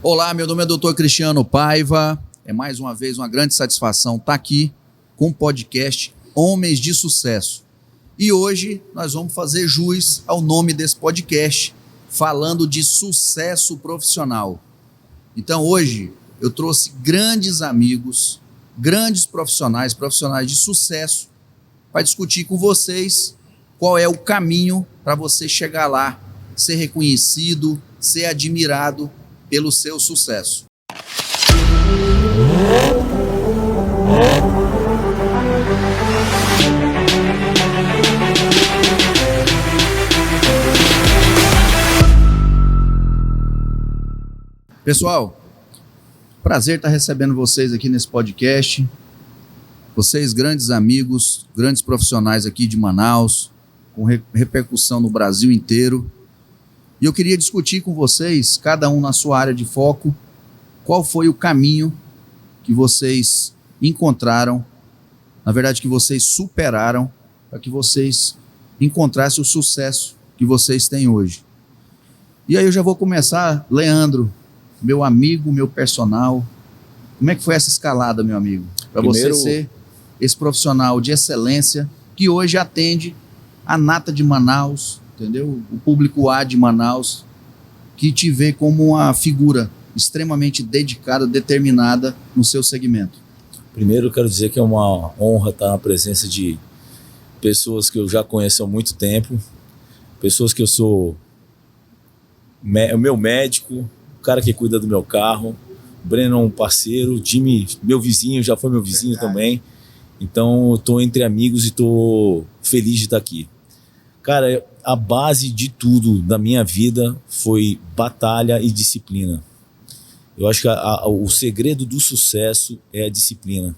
Olá, meu nome é Dr. Cristiano Paiva. É mais uma vez uma grande satisfação estar aqui com o podcast Homens de Sucesso. E hoje nós vamos fazer jus ao nome desse podcast, falando de sucesso profissional. Então hoje eu trouxe grandes amigos, grandes profissionais de sucesso, para discutir com vocês qual é o caminho para você chegar lá, ser reconhecido, ser admirado pelo seu sucesso. Pessoal, prazer estar recebendo vocês aqui nesse podcast. Vocês, grandes amigos, grandes profissionais aqui de Manaus, com repercussão no Brasil inteiro. E eu queria discutir com vocês, cada um na sua área de foco, qual foi o caminho que vocês encontraram, na verdade que vocês superaram, para que vocês encontrassem o sucesso que vocês têm hoje. E aí eu já vou começar, Leandro, meu amigo, meu personal. Como é que foi essa escalada, meu amigo? Para você ser esse profissional de excelência que hoje atende a nata de Manaus, entendeu? O público A de Manaus, que te vê como uma figura extremamente dedicada, determinada no seu segmento. Primeiro eu quero dizer que é uma honra estar na presença de pessoas que eu já conheço há muito tempo, pessoas que eu sou o meu médico, o cara que cuida do meu carro, o Breno é um parceiro, Jimmy, meu vizinho, já foi meu vizinho também. Então eu estou entre amigos e estou feliz de estar aqui. Cara, a base de tudo da minha vida foi batalha e disciplina. Eu acho que o segredo do sucesso é a disciplina.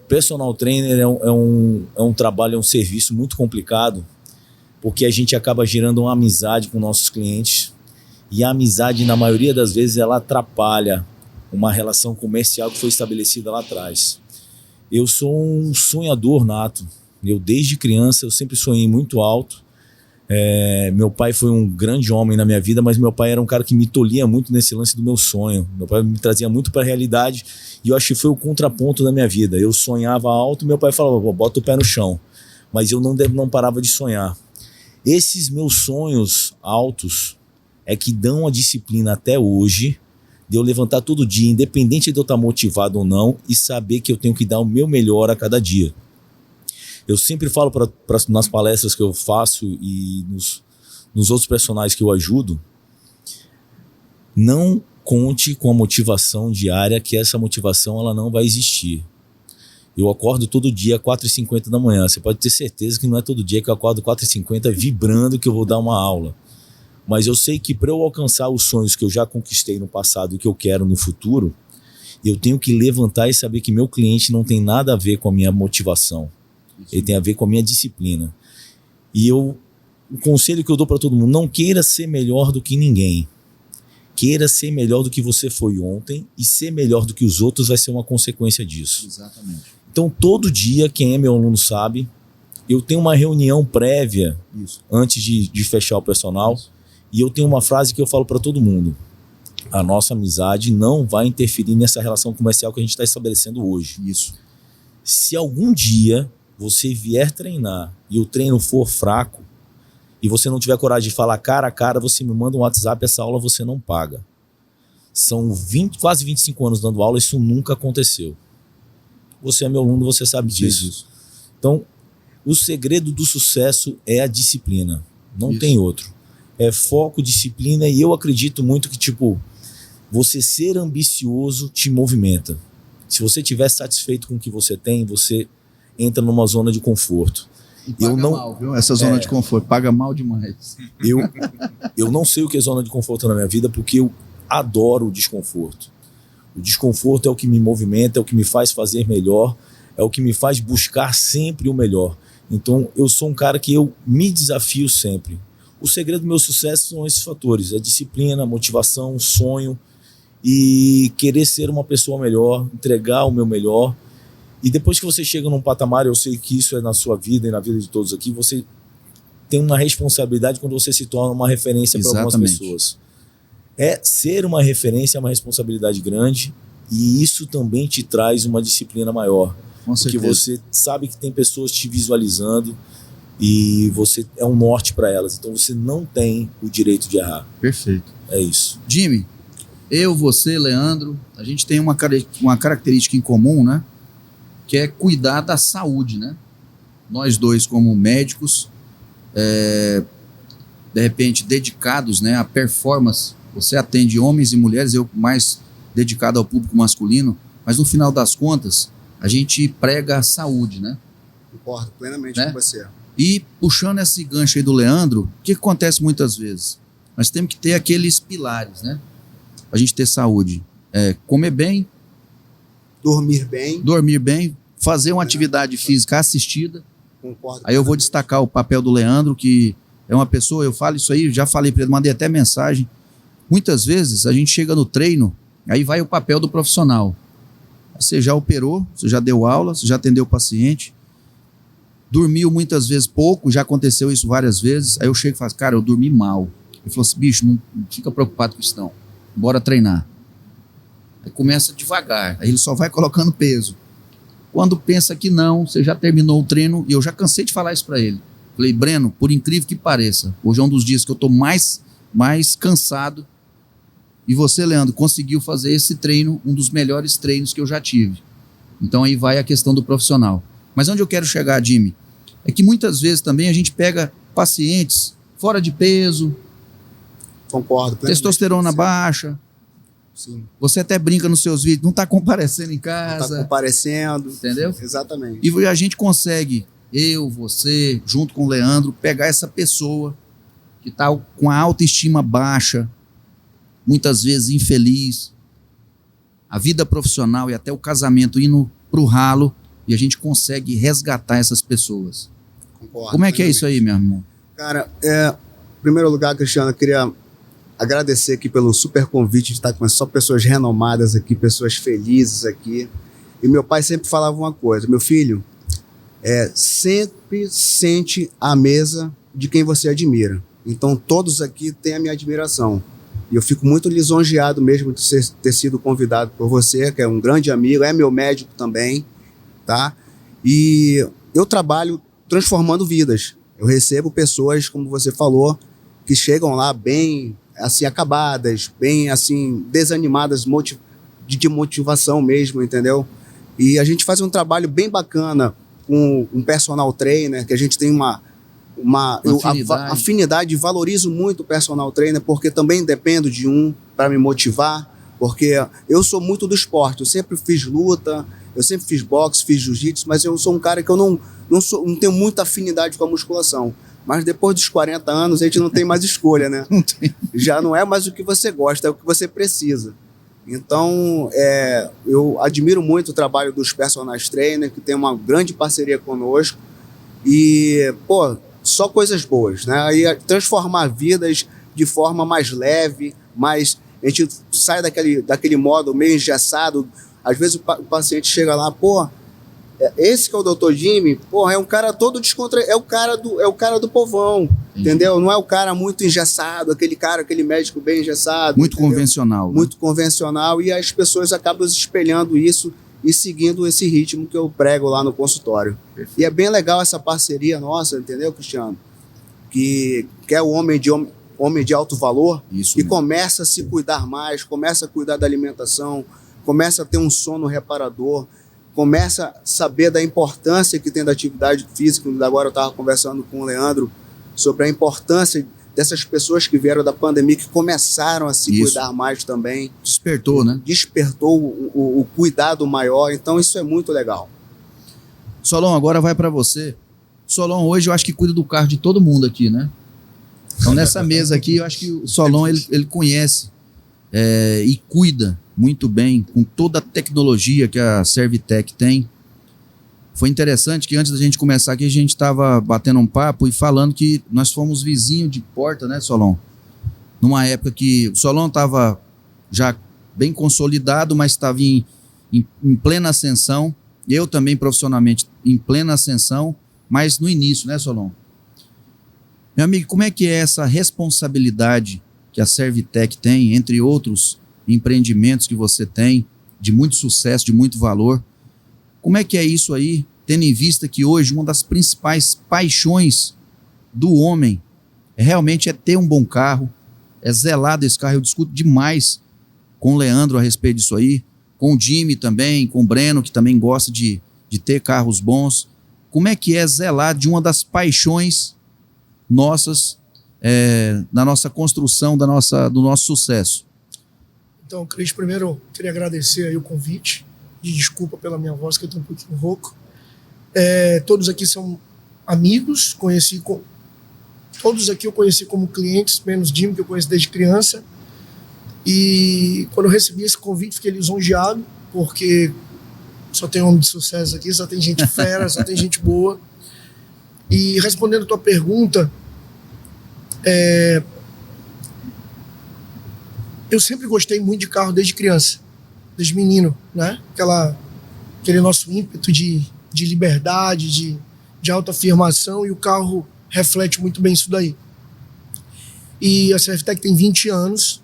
Personal trainer é um trabalho, é um serviço muito complicado, porque a gente acaba gerando uma amizade com nossos clientes, e a amizade, na maioria das vezes, ela atrapalha uma relação comercial que foi estabelecida lá atrás. Eu sou um sonhador nato. Desde criança, eu sempre sonhei muito alto. Meu pai foi um grande homem na minha vida, mas meu pai era um cara que me tolhia muito nesse lance do meu sonho. Meu pai me trazia muito para a realidade e eu acho que foi o contraponto da minha vida. Eu sonhava alto, meu pai falava, bota o pé no chão. Mas eu não parava de sonhar. Esses meus sonhos altos é que dão a disciplina até hoje de eu levantar todo dia, independente de eu estar motivado ou não, e saber que eu tenho que dar o meu melhor a cada dia. Eu sempre falo nas palestras que eu faço e nos outros personagens que eu ajudo, não conte com a motivação diária, que essa motivação ela não vai existir. Eu acordo todo dia às 4h50 da manhã. Você pode ter certeza que não é todo dia que eu acordo 4h50 vibrando que eu vou dar uma aula. Mas eu sei que para eu alcançar os sonhos que eu já conquistei no passado e que eu quero no futuro, eu tenho que levantar e saber que meu cliente não tem nada a ver com a minha motivação. Ele tem a ver com a minha disciplina. E o conselho que eu dou para todo mundo, não queira ser melhor do que ninguém. Queira ser melhor do que você foi ontem, e ser melhor do que os outros vai ser uma consequência disso. Exatamente. Então, todo dia, quem é meu aluno sabe, eu tenho uma reunião prévia antes de fechar o personal. E eu tenho uma frase que eu falo para todo mundo. A nossa amizade não vai interferir nessa relação comercial que a gente está estabelecendo hoje. Isso. Se algum dia você vier treinar e o treino for fraco e você não tiver coragem de falar cara a cara, você me manda um WhatsApp, essa aula você não paga. São quase 25 anos dando aula, isso nunca aconteceu. Você é meu aluno, você sabe disso. Então, o segredo do sucesso é a disciplina. Não tem outro. É foco, disciplina, e eu acredito muito que, você ser ambicioso te movimenta. Se você estiver satisfeito com o que você tem, você entra numa zona de conforto. E paga mal, viu? Essa zona de conforto paga mal demais. Eu não sei o que é zona de conforto na minha vida, porque eu adoro o desconforto. O desconforto é o que me movimenta, é o que me faz fazer melhor, é o que me faz buscar sempre o melhor. Então, eu sou um cara que eu me desafio sempre. O segredo do meu sucesso são esses fatores: a disciplina, a motivação, o sonho e querer ser uma pessoa melhor, entregar o meu melhor. E depois que você chega num patamar, eu sei que isso é na sua vida e na vida de todos aqui, você tem uma responsabilidade quando você se torna uma referência para algumas pessoas. ser uma referência é uma responsabilidade grande, e isso também te traz uma disciplina maior. Com certeza. Porque você sabe que tem pessoas te visualizando e você é um norte para elas. Então você não tem o direito de errar. Perfeito. É isso. Jimmy, eu, você, Leandro, a gente tem uma característica em comum, né? Que é cuidar da saúde, né? Nós dois, como médicos, de repente dedicados, né, à performance. Você atende homens e mulheres, eu mais dedicado ao público masculino, mas no final das contas, a gente prega a saúde, né? Concordo plenamente, né? com você. E puxando esse gancho aí do Leandro, o que acontece muitas vezes? Nós temos que ter aqueles pilares, né? Para a gente ter saúde. Comer bem, dormir bem, fazer uma atividade física assistida. Concordo. Aí eu vou destacar o papel do Leandro, que é uma pessoa, eu falo isso aí, já falei para ele, mandei até mensagem. Muitas vezes a gente chega no treino, aí vai o papel do profissional. Você já operou, você já deu aula, você já atendeu o paciente, dormiu muitas vezes pouco, já aconteceu isso várias vezes. Aí eu chego e falo, cara, eu dormi mal. Ele falou assim, bicho, não fica preocupado com isso não, bora treinar. Aí começa devagar, aí ele só vai colocando peso. Quando pensa que não, você já terminou o treino, e eu já cansei de falar isso para ele. Falei, Breno, por incrível que pareça, hoje é um dos dias que eu estou mais cansado, e você, Leandro, conseguiu fazer esse treino, um dos melhores treinos que eu já tive. Então aí vai a questão do profissional. Mas onde eu quero chegar, Jimmy, é que muitas vezes também a gente pega pacientes fora de peso, Concordo. testosterona baixa. Sim. Você até brinca nos seus vídeos, não está comparecendo em casa. Não está comparecendo. Entendeu? Exatamente. E a gente consegue, eu, você, junto com o Leandro, pegar essa pessoa que está com a autoestima baixa, muitas vezes infeliz, a vida profissional e até o casamento indo para o ralo, e a gente consegue resgatar essas pessoas. Concordo. Como é que é isso aí, meu irmão? Cara, em primeiro lugar, Cristiano, eu queria agradecer aqui pelo super convite de estar com só pessoas renomadas aqui, pessoas felizes aqui. E meu pai sempre falava uma coisa, meu filho, sempre sente à mesa de quem você admira. Então todos aqui têm a minha admiração. E eu fico muito lisonjeado mesmo de ter sido convidado por você, que é um grande amigo, é meu médico também, tá? E eu trabalho transformando vidas. Eu recebo pessoas, como você falou, que chegam lá bem assim acabadas, bem assim desanimadas, de motivação mesmo, entendeu? E a gente faz um trabalho bem bacana com um personal trainer, que a gente tem uma afinidade, valorizo muito o personal trainer, porque também dependo de um para me motivar, porque eu sou muito do esporte, eu sempre fiz luta, eu sempre fiz boxe, fiz jiu-jitsu, mas eu sou um cara que eu não tenho muita afinidade com a musculação. Mas depois dos 40 anos a gente não tem mais escolha, né? Já não é mais o que você gosta, é o que você precisa. Então, eu admiro muito o trabalho dos personal trainers, que tem uma grande parceria conosco. E, só coisas boas, né? Aí transformar vidas de forma mais leve, a gente sai daquele modo meio engessado. Às vezes o paciente chega lá, esse que é o Dr. Jimmy, é um cara todo descontraído, é o cara do povão, entendeu? Não é o cara muito engessado, aquele médico bem engessado. Muito entendeu? Convencional. Muito convencional, e as pessoas acabam espelhando isso e seguindo esse ritmo que eu prego lá no consultório. Perfeito. E é bem legal essa parceria nossa, entendeu, Cristiano? Que é o homem de alto valor, isso que mesmo. começa a se cuidar mais, começa a cuidar da alimentação, começa a ter um sono reparador, começa a saber da importância que tem da atividade física. Agora eu estava conversando com o Leandro sobre a importância dessas pessoas que vieram da pandemia, que começaram a se cuidar mais também. Despertou, né? Despertou o cuidado maior, então isso é muito legal. Solon, agora vai para você. Solon hoje eu acho que cuida do carro de todo mundo aqui, né? Então nessa mesa aqui eu acho que o Solon ele conhece e cuida muito bem com toda a tecnologia que a Servitec tem. Foi interessante que antes da gente começar aqui a gente estava batendo um papo e falando que nós fomos vizinho de porta, né, Solon? Numa época que o Solon estava já bem consolidado, mas estava em plena ascensão. Eu também profissionalmente em plena ascensão, mas no início, né, Solon? Meu amigo, como é que é essa responsabilidade que a Servitec tem, entre outros empreendimentos que você tem, de muito sucesso, de muito valor. Como é que é isso aí, tendo em vista que hoje uma das principais paixões do homem realmente é ter um bom carro, é zelar desse carro? Eu discuto demais com o Leandro a respeito disso aí, com o Jimmy também, com o Breno, que também gosta de ter carros bons. Como é que é zelar de uma das paixões nossas, na nossa construção, do nosso sucesso? Então, Cris, primeiro queria agradecer aí o convite, de desculpa pela minha voz, que eu estou um pouquinho rouco. Todos aqui são amigos, todos aqui eu conheci como clientes, menos Jimmy, que eu conheço desde criança. E quando eu recebi esse convite, fiquei lisonjeado, porque só tem homem de sucesso aqui, só tem gente fera, só tem gente boa. E respondendo a tua pergunta, eu sempre gostei muito de carro desde criança, desde menino, né? Aquele nosso ímpeto de liberdade, de autoafirmação, e o carro reflete muito bem isso daí. E a Servitec tem 20 anos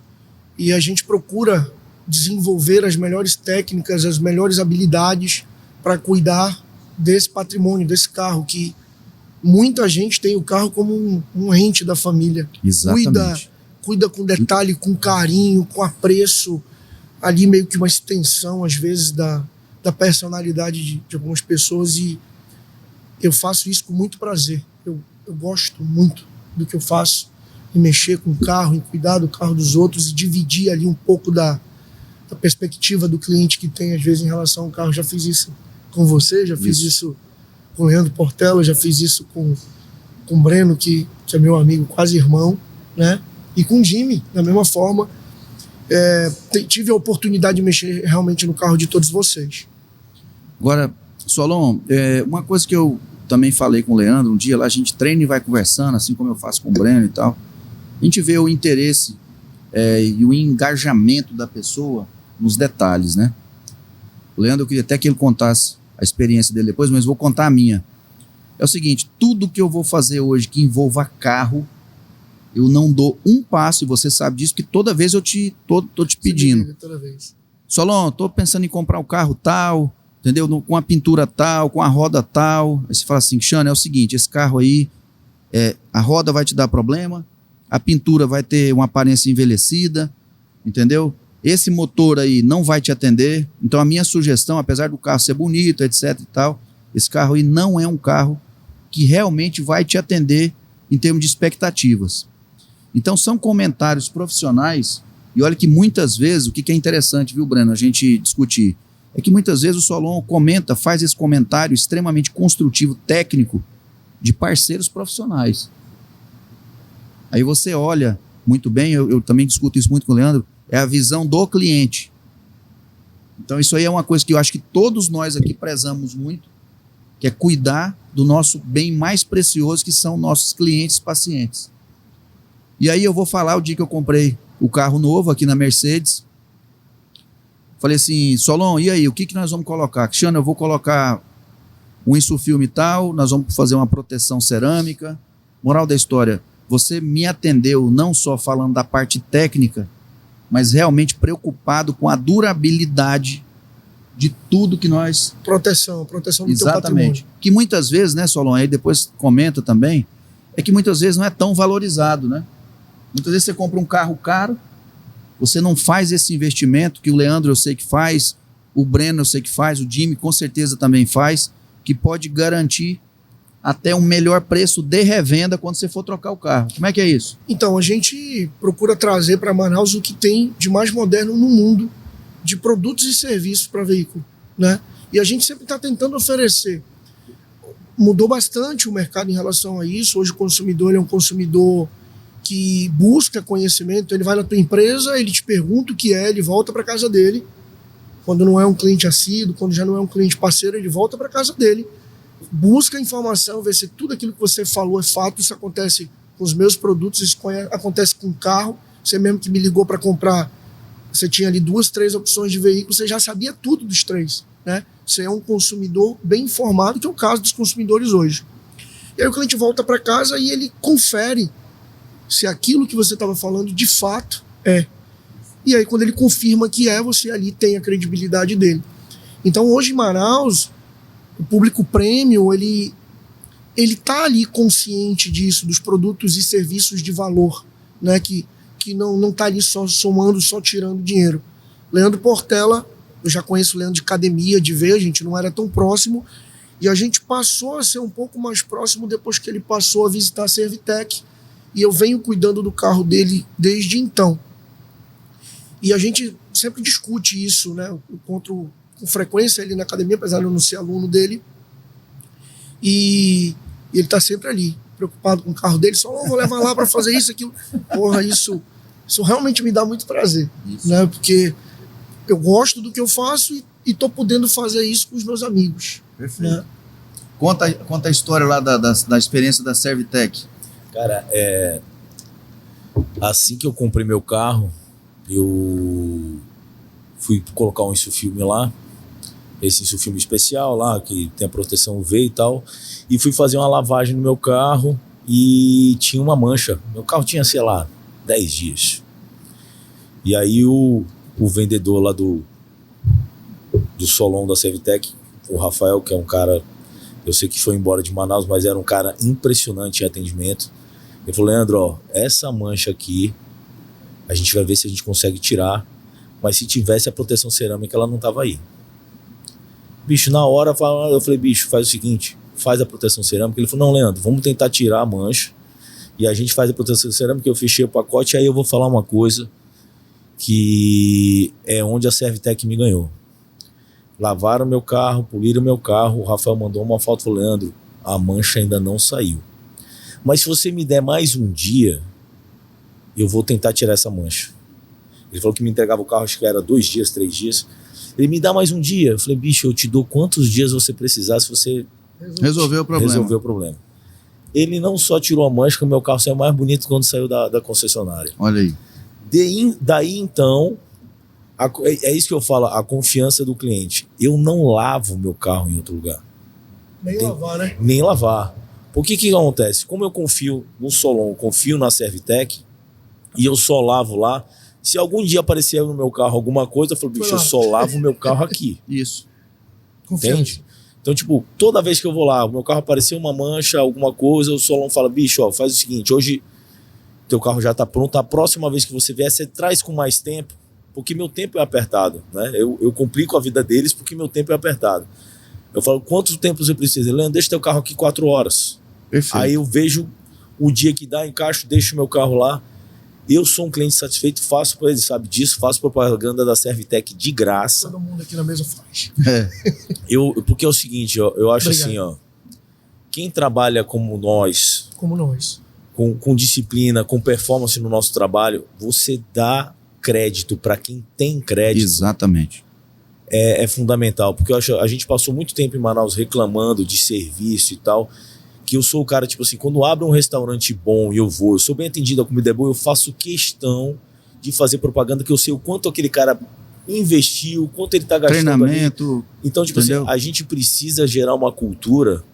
e a gente procura desenvolver as melhores técnicas, as melhores habilidades para cuidar desse patrimônio, desse carro, que muita gente tem o carro como um ente da família. Exatamente. Cuida com detalhe, com carinho, com apreço, ali meio que uma extensão, às vezes, da personalidade de algumas pessoas, e eu faço isso com muito prazer. Eu gosto muito do que eu faço, em mexer com o carro, em cuidar do carro dos outros e dividir ali um pouco da perspectiva do cliente que tem, às vezes, em relação ao carro. Já fiz isso com você, já fiz isso com o Leandro Portela, já fiz isso com o Breno, que é meu amigo, quase irmão, né? E com o Jimmy, da mesma forma. Tive a oportunidade de mexer realmente no carro de todos vocês. Agora, Solon, uma coisa que eu também falei com o Leandro um dia, lá a gente treina e vai conversando, assim como eu faço com o Breno e tal. A gente vê o interesse e o engajamento da pessoa nos detalhes, né? O Leandro, eu queria até que ele contasse a experiência dele depois, mas vou contar a minha. É o seguinte, tudo que eu vou fazer hoje que envolva carro, eu não dou um passo, e você sabe disso, porque toda vez eu tô te pedindo. Toda vez. Solon, tô pensando em comprar um carro tal, entendeu? Com a pintura tal, com a roda tal. Aí você fala assim, Xana, é o seguinte, esse carro aí, a roda vai te dar problema, a pintura vai ter uma aparência envelhecida, entendeu? Esse motor aí não vai te atender. Então a minha sugestão, apesar do carro ser bonito, etc e tal, esse carro aí não é um carro que realmente vai te atender em termos de expectativas. Então são comentários profissionais, e olha que muitas vezes, o que é interessante, viu, Breno, a gente discutir, é que muitas vezes o Solon faz esse comentário extremamente construtivo, técnico, de parceiros profissionais. Aí você olha muito bem, eu também discuto isso muito com o Leandro, é a visão do cliente. Então isso aí é uma coisa que eu acho que todos nós aqui prezamos muito, que é cuidar do nosso bem mais precioso, que são nossos clientes, pacientes. E aí eu vou falar o dia que eu comprei o carro novo aqui na Mercedes. Falei assim, Solon, e aí, o que nós vamos colocar? Cristiano, eu vou colocar um insufilme tal, nós vamos fazer uma proteção cerâmica. Moral da história, você me atendeu não só falando da parte técnica, mas realmente preocupado com a durabilidade de tudo que nós... Proteção do teu patrimônio. Exatamente. Que muitas vezes, né, Solon, aí depois comenta também, é que muitas vezes não é tão valorizado, né? Muitas vezes você compra um carro caro, você não faz esse investimento, que o Leandro eu sei que faz, o Breno eu sei que faz, o Jimmy com certeza também faz, que pode garantir até um melhor preço de revenda quando você for trocar o carro. Como é que é isso? Então, a gente procura trazer para Manaus o que tem de mais moderno no mundo de produtos e serviços para veículo, né? E a gente sempre está tentando oferecer. Mudou bastante o mercado em relação a isso. Hoje o consumidor ele é um consumidor que busca conhecimento. Ele vai na tua empresa, ele te pergunta o que é, ele volta para casa dele. Quando não é um cliente assíduo, quando já não é um cliente parceiro, ele volta para casa dele, busca informação, vê se tudo aquilo que você falou é fato. Isso acontece com os meus produtos, isso acontece com o carro. Você mesmo que me ligou para comprar, você tinha ali 2, 3 opções de veículo, você já sabia tudo dos 3, né? Você é um consumidor bem informado, que é o caso dos consumidores hoje. E aí o cliente volta para casa e ele confere se aquilo que você estava falando de fato é. E aí, quando ele confirma que é, você ali tem a credibilidade dele. Então, hoje em Manaus, o público premium, ele tá ali consciente disso, dos produtos e serviços de valor, né? Que não tá ali só somando, só tirando dinheiro. Leandro Portela, eu já conheço o Leandro de academia, de ver, a gente não era tão próximo, e a gente passou a ser um pouco mais próximo depois que ele passou a visitar a Servitec, e eu venho cuidando do carro dele desde então. E a gente sempre discute isso, né? Eu encontro com frequência ele na academia, apesar de eu não ser aluno dele, e ele tá sempre ali, preocupado com o carro dele, só vou levar lá para fazer isso, aquilo. Porra, isso realmente me dá muito prazer, né? Porque eu gosto do que eu faço e tô podendo fazer isso com os meus amigos. Perfeito. Né? Conta a história lá da experiência da Servitec. Cara, assim que eu comprei meu carro, eu fui colocar um insufilme lá, esse insufilme especial lá, que tem a proteção UV e tal, e fui fazer uma lavagem no meu carro e tinha uma mancha. Meu carro tinha, sei lá, 10 dias. E aí o vendedor lá do Solon da Servitec, o Rafael, que é um cara, eu sei que foi embora de Manaus, mas era um cara impressionante em atendimento. Ele falou: Leandro, ó, essa mancha aqui, a gente vai ver se a gente consegue tirar, mas se tivesse a proteção cerâmica, ela não tava aí. Bicho, na hora eu falei: bicho, faz o seguinte, faz a proteção cerâmica. Ele falou: não, Leandro, vamos tentar tirar a mancha e a gente faz a proteção cerâmica. Eu fechei o pacote. Aí eu vou falar uma coisa que é onde a Servitec me ganhou. Lavaram meu carro, poliram meu carro, o Rafael mandou uma foto e falou: Leandro, a mancha ainda não saiu, mas se você me der mais um dia, eu vou tentar tirar essa mancha. Ele falou que me entregava o carro, acho que era 2 dias, 3 dias. Ele: me dá mais um dia. Eu falei: bicho, eu te dou quantos dias você precisar se você Resolveu o problema. resolver o problema. Ele não só tirou a mancha, como o meu carro saiu mais bonito quando saiu da concessionária. Olha aí. Daí então, é isso que eu falo, a confiança do cliente. Eu não lavo meu carro em outro lugar. Lavar, né? Nem lavar. Por que acontece? Como eu confio no Solon, confio na Servitec, e eu só lavo lá, se algum dia aparecer no meu carro alguma coisa, eu falo: bicho, eu só lavo o meu carro aqui. Isso. Entende? Então, tipo, toda vez que eu vou lá, o meu carro apareceu uma mancha, alguma coisa, o Solon fala: bicho, ó, faz o seguinte, hoje teu carro já tá pronto, a próxima vez que você vier, você traz com mais tempo, porque meu tempo é apertado, né? Eu complico a vida deles porque meu tempo é apertado. Eu falo: quanto tempo você precisa? Leandro, deixa teu carro aqui 4 horas. Perfeito. Aí eu vejo o dia que dá, encaixo, deixo meu carro lá. Eu sou um cliente satisfeito, faço para eles, sabe disso, faço propaganda da Servitec de graça. Todo mundo aqui na mesa faz. Porque é o seguinte, ó, eu acho Obrigado. assim, ó, quem trabalha como nós, com disciplina, com performance no nosso trabalho, você dá crédito para quem tem crédito. Exatamente. É fundamental, porque eu acho, a gente passou muito tempo em Manaus reclamando de serviço e tal, que eu sou o cara, tipo assim, quando abre um restaurante bom e eu sou bem atendido, a comida é boa, eu faço questão de fazer propaganda, que eu sei o quanto aquele cara investiu, o quanto ele tá gastando Treinamento. ali. Então, tipo assim, a gente precisa gerar uma cultura,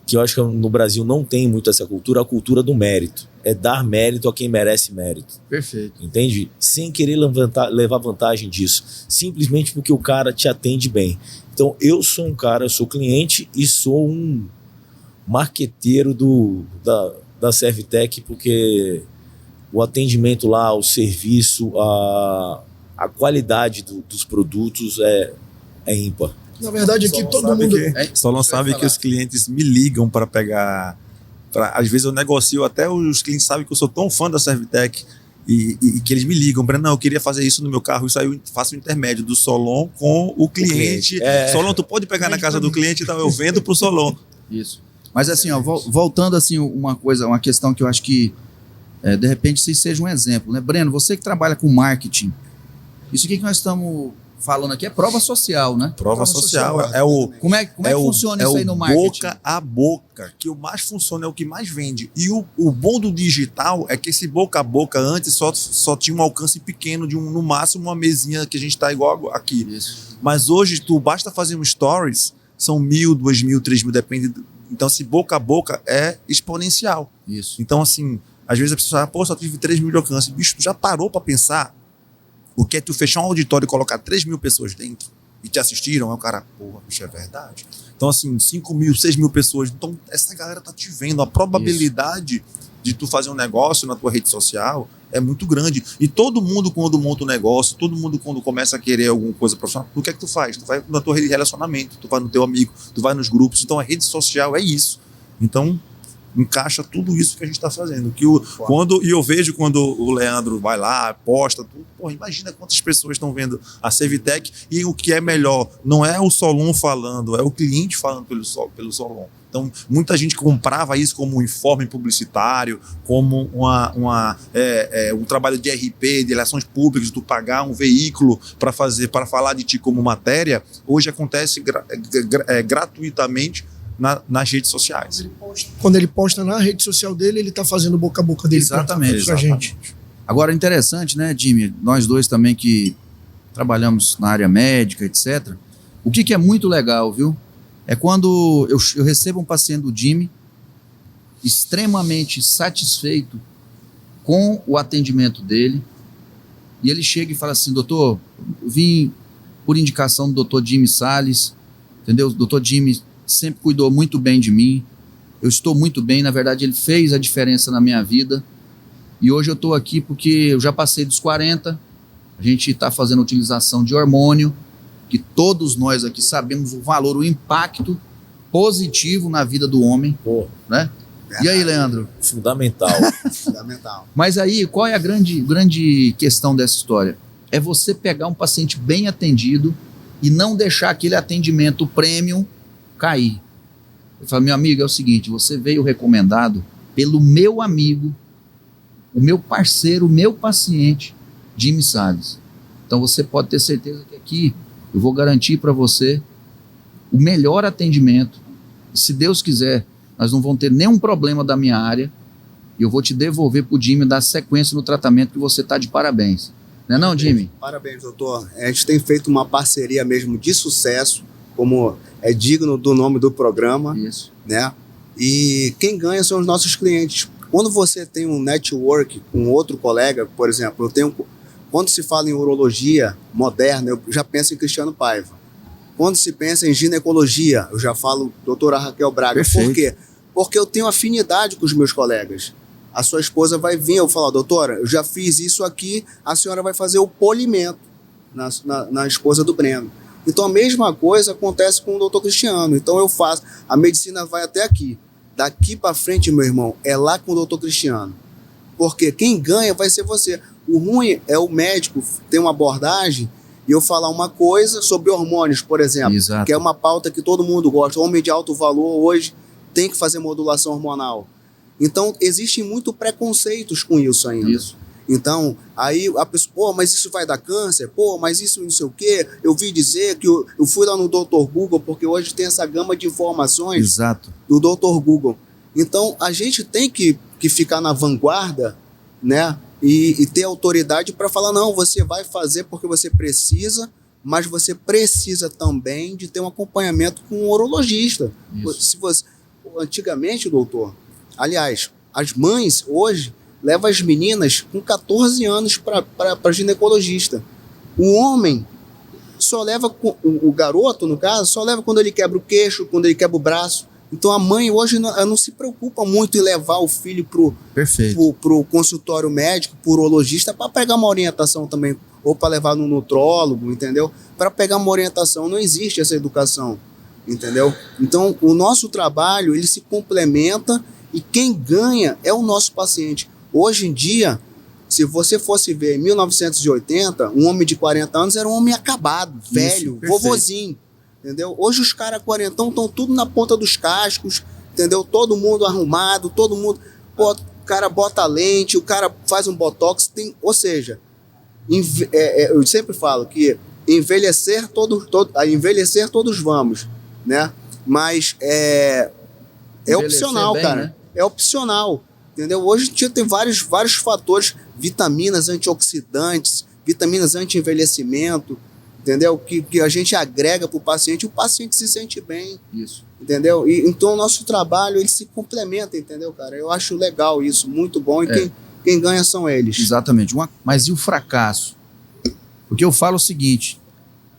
que eu acho que no Brasil não tem muito essa cultura, a cultura do mérito. É dar mérito a quem merece mérito. Perfeito. Entende? Sem querer levar vantagem disso. Simplesmente porque o cara te atende bem. Então, eu sou um cara, eu sou cliente e sou um marqueteiro da Servitec, porque o atendimento lá, o serviço, a qualidade dos produtos é ímpar. Na verdade, aqui todo mundo... Solon sabe que os clientes me ligam para pegar... às vezes eu negocio, até os clientes sabem que eu sou tão fã da Servitec e que eles me ligam para: não, eu queria fazer isso no meu carro. Isso aí eu faço o intermédio do Solon com o cliente. Solon, tu pode pegar na casa do cliente, então eu vendo pro Solon. Isso. Mas assim, ó, voltando assim, uma questão que eu acho que de repente isso seja um exemplo, né? Breno, você que trabalha com marketing, isso aqui que nós estamos falando aqui é prova social, né? Prova social. Como é que funciona isso aí no marketing? Boca a boca, que o mais funciona, é o que mais vende. E o bom do digital é que esse boca a boca antes só tinha um alcance pequeno, no máximo uma mesinha que a gente está igual aqui. Isso. Mas hoje basta fazer um stories, são 1.000, 2.000, 3.000, depende. Então, esse boca a boca é exponencial. Isso. Então, assim, Às vezes a pessoa fala, pô, só tive 3 mil de alcance. Bicho, tu já parou pra pensar o que é tu fechar um auditório e colocar 3 mil pessoas dentro e te assistiram? Aí o cara, porra, bicho, é verdade. Então, assim, 5 mil, 6 mil pessoas. Então, essa galera tá te vendo. A probabilidade de tu fazer um negócio na tua rede social é muito grande. E todo mundo, quando monta um negócio, todo mundo, quando começa a querer alguma coisa profissional, o que é que tu faz? Tu vai na tua rede de relacionamento, tu vai no teu amigo, tu vai nos grupos. Então, a rede social é isso. Então, encaixa tudo isso que a gente está fazendo. E eu vejo quando o Leandro vai lá, posta tudo. Porra, imagina quantas pessoas estão vendo a Servitec, e o que é melhor, não é o Solon falando, é o cliente falando pelo Solon. Então, muita gente comprava isso como um informe publicitário, como um trabalho de RP, de relações públicas, de tu pagar um veículo para falar de ti como matéria. Hoje acontece gratuitamente nas redes sociais. Quando ele posta na rede social dele, ele está fazendo boca a boca dele para a gente. Agora, interessante, né, Jimmy? Nós dois também que trabalhamos na área médica, etc. O que é muito legal, viu? É quando eu recebo um paciente do Jimmy extremamente satisfeito com o atendimento dele, e ele chega e fala assim, doutor, eu vim por indicação do doutor Jimmy Salles, entendeu? O doutor Jimmy sempre cuidou muito bem de mim, eu estou muito bem, na verdade ele fez a diferença na minha vida, e hoje eu estou aqui porque eu já passei dos 40, a gente está fazendo utilização de hormônio, que todos nós aqui sabemos o valor, o impacto positivo na vida do homem, né? E aí, Leandro? Fundamental. Fundamental. Mas aí, qual é a grande questão dessa história? É você pegar um paciente bem atendido e não deixar aquele atendimento premium cair. Eu falo, meu amigo, é o seguinte, você veio recomendado pelo meu amigo, o meu parceiro, o meu paciente, Jimmy Salles. Então você pode ter certeza que aqui eu vou garantir para você o melhor atendimento. E se Deus quiser, nós não vamos ter nenhum problema da minha área, e eu vou te devolver para o Jimmy dar sequência no tratamento, que você está de parabéns. Não é não, Jimmy? Parabéns, doutor. A gente tem feito uma parceria mesmo de sucesso, como é digno do nome do programa. Isso. Né? E quem ganha são os nossos clientes. Quando você tem um network com outro colega, por exemplo, quando se fala em urologia moderna, eu já penso em Cristiano Paiva. Quando se pensa em ginecologia, eu já falo doutora Raquel Braga. Perfeito. Por quê? Porque eu tenho afinidade com os meus colegas. A sua esposa vai vir, eu falo, doutora, eu já fiz isso aqui, a senhora vai fazer o polimento na esposa do Breno. Então a mesma coisa acontece com o doutor Cristiano. Então eu faço, a medicina vai até aqui. Daqui para frente, meu irmão, é lá com o doutor Cristiano. Porque quem ganha vai ser você. O ruim é o médico ter uma abordagem e eu falar uma coisa sobre hormônios, por exemplo. Exato. Que é uma pauta que todo mundo gosta. O homem de alto valor hoje tem que fazer modulação hormonal. Então, existem muito preconceitos com isso ainda. Isso. Então, aí a pessoa, pô, mas isso vai dar câncer? Pô, mas isso não sei o quê. Eu vi dizer que eu fui lá no Dr. Google, porque hoje tem essa gama de informações. Exato. Do Dr. Google. Então, a gente tem que ficar na vanguarda, né? E ter autoridade para falar, não, você vai fazer porque você precisa, mas você precisa também de ter um acompanhamento com um urologista. Se você, antigamente, doutor, aliás, as mães hoje levam as meninas com 14 anos para ginecologista. O homem só leva, o garoto, no caso, só leva quando ele quebra o queixo, quando ele quebra o braço. Então a mãe hoje não se preocupa muito em levar o filho pro consultório médico, pro urologista, para pegar uma orientação também, ou para levar no nutrólogo, entendeu? Para pegar uma orientação, não existe essa educação, entendeu? Então o nosso trabalho, ele se complementa e quem ganha é o nosso paciente. Hoje em dia, se você fosse ver em 1980, um homem de 40 anos era um homem acabado, velho, vovozinho. Entendeu? Hoje os caras quarentão estão tudo na ponta dos cascos, entendeu? Todo mundo arrumado, todo mundo... Pô, o cara bota lente, o cara faz um botox, ou seja, eu sempre falo que envelhecer todos vamos, né? Mas é opcional, bem, cara. Né? É opcional, entendeu? Hoje em dia tem vários fatores, vitaminas antioxidantes, vitaminas anti-envelhecimento, entendeu? Que a gente agrega para o paciente se sente bem, Isso. entendeu? E então o nosso trabalho, ele se complementa, entendeu, cara? Eu acho legal isso, muito bom, e quem ganha são eles. Exatamente. Mas e o fracasso? Porque eu falo o seguinte,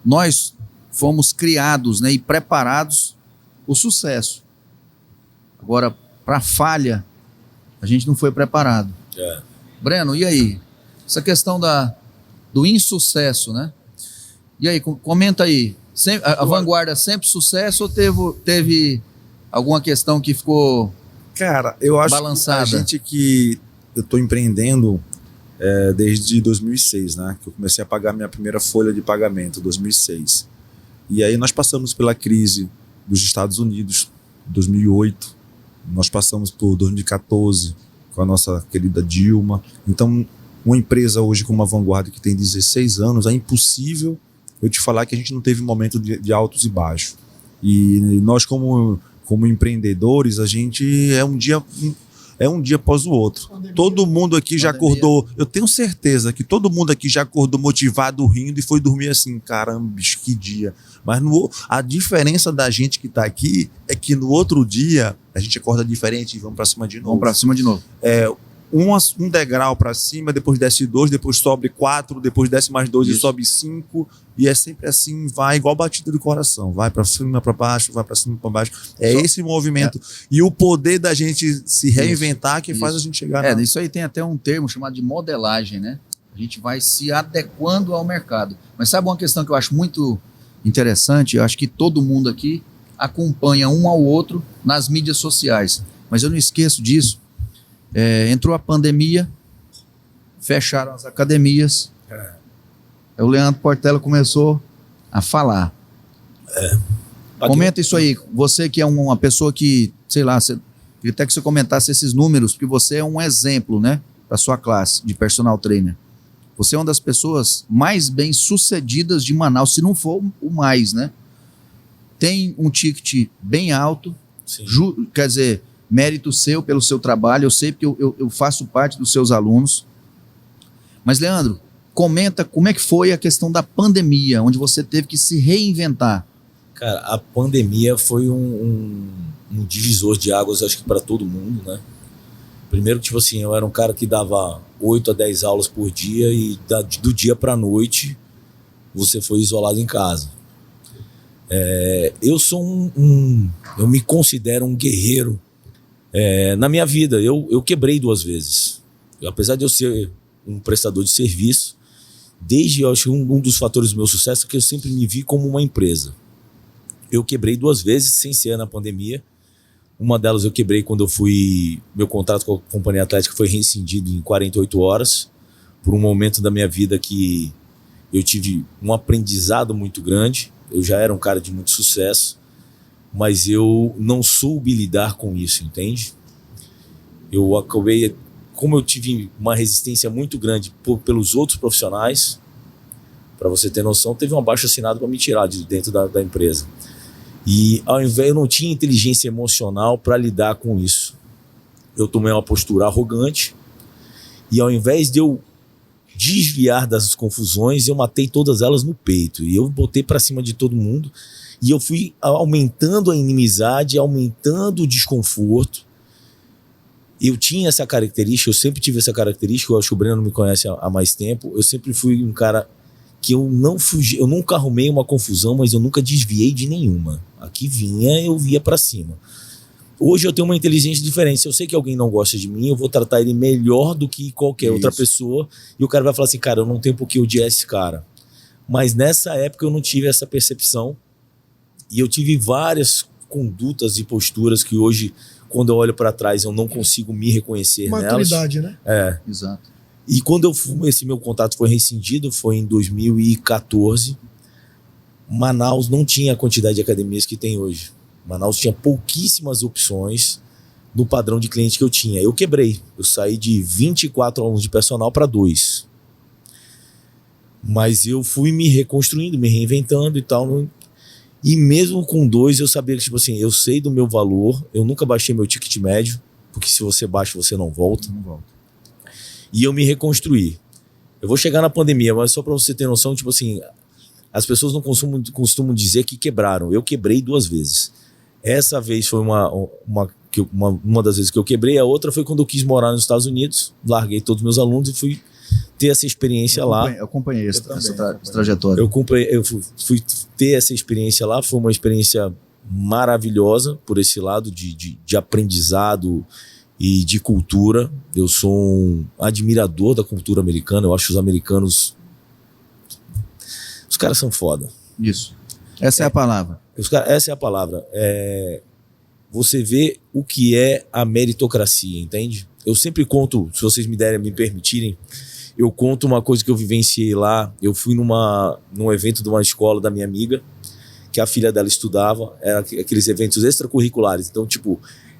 nós fomos criados, né, e preparados para o sucesso. Agora, para a falha, a gente não foi preparado. Breno, e aí? Essa questão do insucesso, né? E aí, comenta aí. A Vanguarda sempre sucesso ou teve alguma questão que ficou Cara, eu acho balançada? que a gente que eu estou empreendendo desde 2006, né? Que eu comecei a pagar minha primeira folha de pagamento, 2006. E aí nós passamos pela crise dos Estados Unidos, 2008. Nós passamos por 2014 com a nossa querida Dilma. Então, uma empresa hoje como a Vanguarda que tem 16 anos, é impossível eu te falar que a gente não teve um momento de altos e baixos. E nós como empreendedores, a gente é um dia após o outro. Todo mundo aqui já acordou, eu tenho certeza que todo mundo aqui já acordou motivado, rindo e foi dormir assim, caramba, bicho, que dia. Mas a diferença da gente que está aqui é que no outro dia a gente acorda diferente e vamos para cima de novo. Vamos para cima de novo. Um degrau para cima, depois desce 2, depois sobe 4, depois desce mais 2 e sobe 5, e é sempre assim, vai igual batida do coração, vai para cima, para baixo, vai para cima, para baixo. Esse movimento e o poder da gente se reinventar que faz a gente chegar. Isso aí tem até um termo chamado de modelagem, né? A gente vai se adequando ao mercado. Mas sabe uma questão que eu acho muito interessante? Eu acho que todo mundo aqui acompanha um ao outro nas mídias sociais, mas eu não esqueço disso. Entrou a pandemia, fecharam as academias, o Leandro Portela começou a falar. Comenta isso aí, você que é uma pessoa que, sei lá, queria até que você comentasse esses números, porque você é um exemplo, né, para sua classe de personal trainer. Você é uma das pessoas mais bem sucedidas de Manaus, se não for o mais, né? Tem um ticket bem alto, quer dizer, mérito seu pelo seu trabalho, eu sei porque eu faço parte dos seus alunos. Mas, Leandro, comenta como é que foi a questão da pandemia, onde você teve que se reinventar. Cara, a pandemia foi um divisor de águas, acho que para todo mundo, né? Primeiro, tipo assim, eu era um cara que dava 8 a 10 aulas por dia e do dia para a noite você foi isolado em casa. Eu sou eu me considero um guerreiro na minha vida. Eu quebrei 2 vezes. Apesar de eu ser um prestador de serviço, eu acho que um dos fatores do meu sucesso é que eu sempre me vi como uma empresa. Eu quebrei 2 vezes sem ser na pandemia. Uma delas eu quebrei quando meu contrato com a Companhia Atlética foi rescindido em 48 horas, por um momento da minha vida que eu tive um aprendizado muito grande. Eu já era um cara de muito sucesso, mas eu não soube lidar com isso, entende? Eu acabei, como eu tive uma resistência muito grande pelos outros profissionais, para você ter noção, teve um abaixo-assinado para me tirar de dentro da empresa. E ao invés, eu não tinha inteligência emocional para lidar com isso. Eu tomei uma postura arrogante e ao invés de eu desviar das confusões, eu matei todas elas no peito. E eu botei para cima de todo mundo e eu fui aumentando a inimizade, aumentando o desconforto. Eu tinha essa característica, eu sempre tive essa característica, eu acho que o Breno me conhece há mais tempo, eu sempre fui um cara que eu não fugi, eu nunca arrumei uma confusão, mas eu nunca desviei de nenhuma. Aqui vinha, eu via para cima. Hoje eu tenho uma inteligência diferente. Se eu sei que alguém não gosta de mim, eu vou tratar ele melhor do que qualquer outra pessoa. E o cara vai falar assim, cara, eu não tenho por que odiar esse cara. Mas nessa época eu não tive essa percepção. E eu tive várias condutas e posturas que hoje, quando eu olho para trás, eu não consigo me reconhecer nelas. Maturidade, né? Exato. E quando esse meu contrato foi rescindido, foi em 2014, Manaus não tinha a quantidade de academias que tem hoje. Manaus tinha pouquíssimas opções no padrão de cliente que eu tinha. Eu quebrei. Eu saí de 24 alunos de personal para 2. Mas eu fui me reconstruindo, me reinventando e tal. E mesmo com 2, eu sabia que, tipo assim, eu sei do meu valor. Eu nunca baixei meu ticket médio, porque se você baixa, você não volta. Não volta. E eu me reconstruí. Eu vou chegar na pandemia, mas só para você ter noção, tipo assim, As pessoas não costumam dizer que quebraram. Eu quebrei 2 vezes. Essa vez foi uma das vezes que eu quebrei. A outra foi quando eu quis morar nos Estados Unidos. Larguei todos os meus alunos e fui ter essa experiência lá. Eu acompanhei essa trajetória. Eu fui ter essa experiência lá. Foi uma experiência maravilhosa por esse lado de aprendizado e de cultura. Eu sou um admirador da cultura americana. Eu acho os americanos... Os caras são foda. Isso. Essa é a palavra. Essa é a palavra. Você vê o que é a meritocracia, entende? Eu sempre conto, se vocês me permitirem, eu conto uma coisa que eu vivenciei lá. Eu fui num evento de uma escola da minha amiga, que a filha dela estudava, era aqueles eventos extracurriculares. Então, tipo,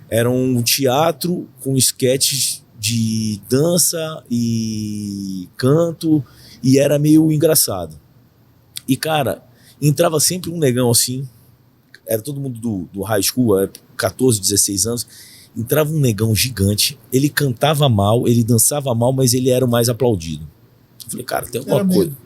era um teatro com esquetes de dança e canto, e era meio engraçado. E, cara, entrava sempre um negão assim, era todo mundo do high school, 14, 16 anos, entrava um negão gigante, ele cantava mal, ele dançava mal, mas ele era o mais aplaudido. Eu falei, cara, tem alguma coisa...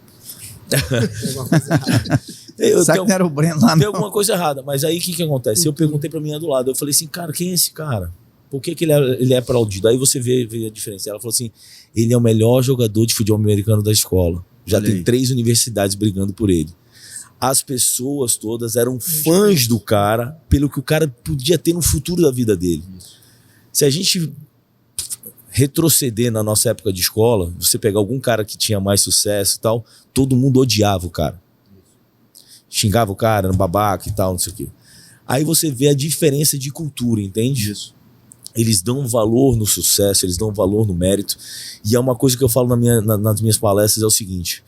Sabe que não era o Breno lá, tem alguma coisa errada. Mas aí o que acontece? Eu perguntei pra minha do lado, eu falei assim, cara, quem é esse cara? Por que ele é aplaudido? Aí você vê a diferença. Ela falou assim, ele é o melhor jogador de futebol americano da escola. Já tem 3 universidades brigando por ele. As pessoas todas eram fãs do cara, pelo que o cara podia ter no futuro da vida dele. Se a gente retroceder na nossa época de escola, você pegar algum cara que tinha mais sucesso e tal, todo mundo odiava o cara. Xingava o cara, era um babaca e tal, não sei o quê. Aí você vê a diferença de cultura, entende? Isso. Eles dão valor no sucesso, eles dão valor no mérito. E é uma coisa que eu falo nas minhas palestras, é o seguinte: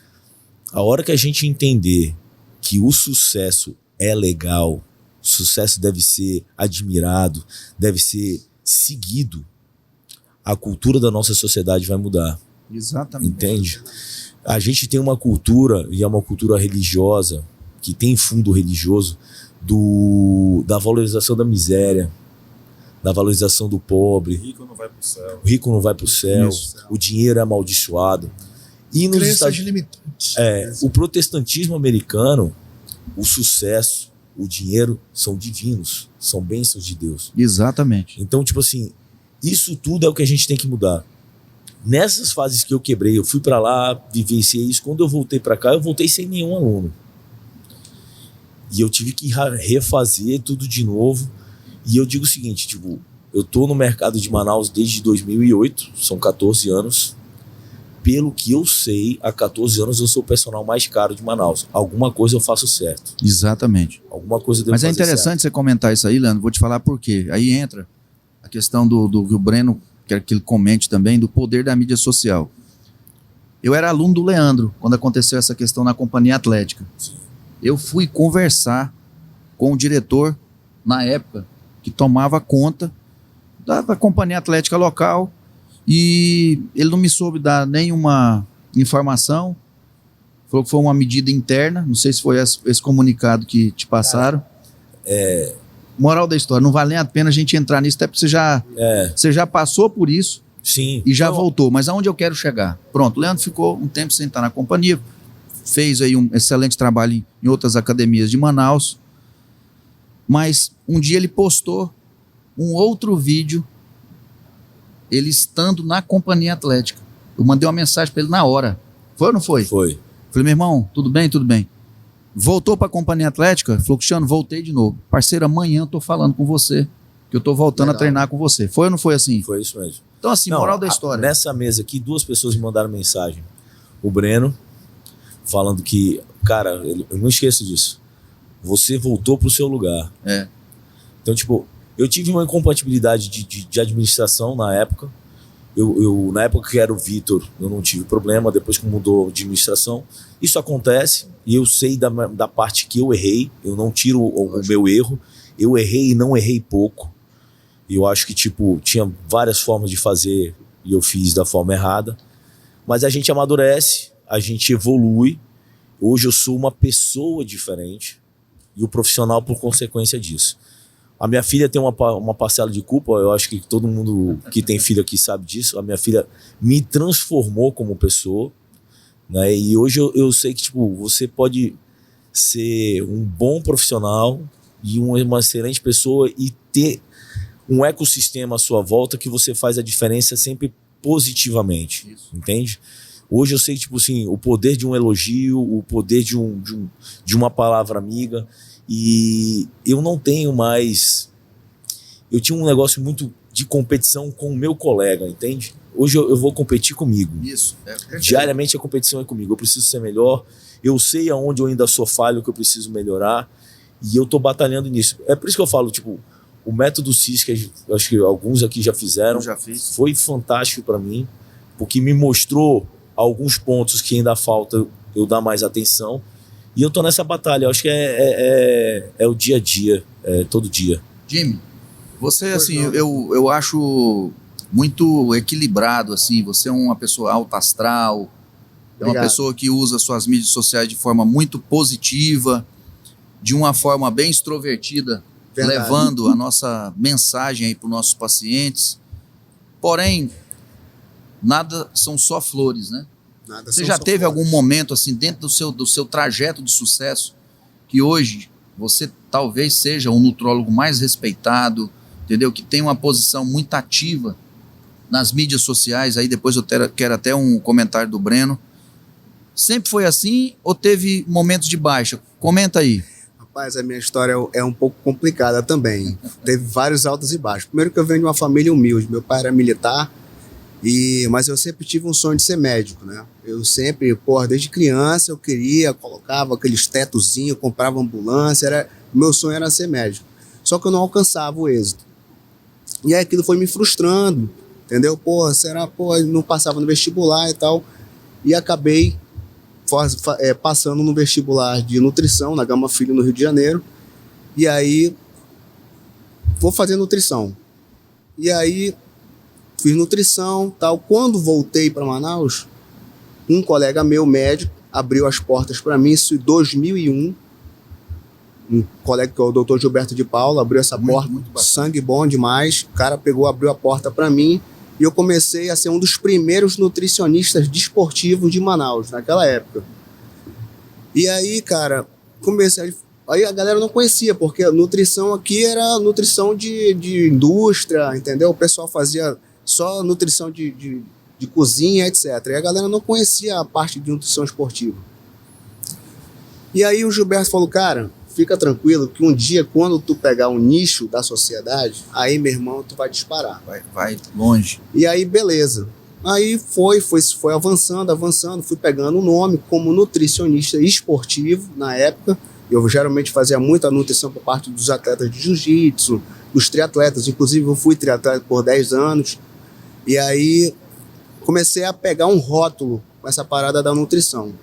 a hora que a gente entender que o sucesso é legal, o sucesso deve ser admirado, deve ser seguido, a cultura da nossa sociedade vai mudar. Exatamente. Entende? A gente tem uma cultura, e é uma cultura religiosa, que tem fundo religioso, da valorização da miséria, da valorização do pobre. O rico não vai pro céu. O rico não vai pro céu. Isso. O dinheiro é amaldiçoado. E nos Crenças limitantes. o protestantismo americano, o sucesso, o dinheiro são divinos, são bênçãos de Deus. Exatamente. Então, tipo assim, isso tudo é o que a gente tem que mudar. Nessas fases que eu quebrei, eu fui pra lá, vivenciei isso. Quando eu voltei pra cá, eu voltei sem nenhum aluno. E eu tive que refazer tudo de novo. E eu digo o seguinte, tipo, eu tô no mercado de Manaus desde 2008, são 14 anos. Pelo que eu sei, há 14 anos eu sou o personal mais caro de Manaus. Alguma coisa eu faço certo. Exatamente. Alguma coisa eu devo Mas é fazer interessante certo. você comentar isso aí, Leandro. Vou te falar por quê. Aí entra a questão do que o Breno, quero que ele comente também, do poder da mídia social. Eu era aluno do Leandro quando aconteceu essa questão na Companhia Atlética. Sim. Eu fui conversar com o diretor, na época, que tomava conta da Companhia Atlética local, e ele não me soube dar nenhuma informação. Falou que foi uma medida interna, não sei se foi esse comunicado que te passaram. Moral da história, não vale nem a pena a gente entrar nisso, até porque você já passou por isso. Sim. E já Então, voltou, mas aonde eu quero chegar? Pronto, o Leandro ficou um tempo sem estar na companhia, fez aí um excelente trabalho em outras academias de Manaus, mas um dia ele postou um outro vídeo, ele estando na Companhia Atlética. Eu mandei uma mensagem para ele na hora. Foi ou não foi? Foi. Falei, meu irmão, tudo bem? Tudo bem. Voltou para a Companhia Atlética? Falou, Cristiano, voltei de novo. Parceiro, amanhã eu tô falando com você, que eu tô voltando a treinar com você. Foi ou não foi assim? Foi isso mesmo. Então assim, Não, moral da história. Nessa mesa aqui, 2 pessoas me mandaram mensagem. O Breno, falando que, cara, eu não esqueço disso. Você voltou pro seu lugar. É. Então, tipo, eu tive uma incompatibilidade de administração na época. Na época que era o Vitor, eu não tive problema. Depois que mudou a administração, isso acontece. E eu sei da parte que eu errei. Eu não tiro o meu erro. Eu errei e não errei pouco. E eu acho que, tipo, tinha várias formas de fazer e eu fiz da forma errada. Mas a gente amadurece, a gente evolui. Hoje eu sou uma pessoa diferente e o profissional por consequência disso. A minha filha tem uma parcela de culpa, eu acho que todo mundo que tem filho aqui sabe disso. A minha filha me transformou como pessoa, né? E hoje eu sei que, tipo, você pode ser um bom profissional e uma excelente pessoa e ter um ecossistema à sua volta que você faz a diferença sempre positivamente. Isso. Entende? Hoje eu sei, tipo assim, o poder de um elogio, o poder de uma palavra amiga, e eu não tenho mais... Eu tinha um negócio muito de competição com o meu colega, entende? Hoje eu vou competir comigo. Isso. Diariamente a competição é comigo. Eu preciso ser melhor, eu sei aonde eu ainda sou falho, que eu preciso melhorar, e eu tô batalhando nisso. É por isso que eu falo, tipo, o método CIS, que acho que alguns aqui já fizeram, foi fantástico para mim, porque me mostrou alguns pontos que ainda falta eu dar mais atenção, e eu tô nessa batalha. Eu acho que é o dia a dia, todo dia. Jimmy, você, assim, eu acho muito equilibrado, assim, você é uma pessoa alta astral, é uma pessoa que usa suas mídias sociais de forma muito positiva, de uma forma bem extrovertida, verdade, levando a nossa mensagem aí para os nossos pacientes. Porém, nada são só flores, né? Nada. Você já teve algum momento, assim, dentro do seu trajeto de sucesso, que hoje você talvez seja o nutrólogo mais respeitado, entendeu? Que tem uma posição muito ativa nas mídias sociais, aí depois eu quero até um comentário do Breno. Sempre foi assim ou teve momentos de baixa? Comenta aí. Rapaz, a minha história é um pouco complicada também. Teve vários altos e baixos. Primeiro que eu venho de uma família humilde. Meu pai era militar, mas eu sempre tive um sonho de ser médico, né? Eu sempre, desde criança eu colocava aqueles tetozinhos, comprava ambulância, meu sonho era ser médico. Só que eu não alcançava o êxito. E aí aquilo foi me frustrando, entendeu? Não passava no vestibular e tal. E acabei passando no vestibular de nutrição, na Gama Filho, no Rio de Janeiro. E aí, vou fazer nutrição. E aí, fiz nutrição, tal. Quando voltei para Manaus, um colega meu, médico, abriu as portas para mim, isso em 2001. Um colega que é o Dr. Gilberto de Paula, abriu essa porta, sangue bom demais. O cara abriu a porta para mim, e eu comecei a ser um dos primeiros nutricionistas desportivos de Manaus, naquela época. E aí, cara, aí a galera não conhecia, porque a nutrição aqui era nutrição de indústria, entendeu? O pessoal fazia só nutrição de cozinha, etc. E a galera não conhecia a parte de nutrição esportiva. E aí o Gilberto falou, cara, fica tranquilo que um dia, quando tu pegar um nicho da sociedade, aí, meu irmão, tu vai disparar. Vai longe. E aí, beleza. Aí foi avançando, fui pegando o nome como nutricionista esportivo na época. Eu geralmente fazia muita nutrição por parte dos atletas de jiu-jitsu, dos triatletas. Inclusive, eu fui triatleta por 10 anos. E aí, comecei a pegar um rótulo com essa parada da nutrição.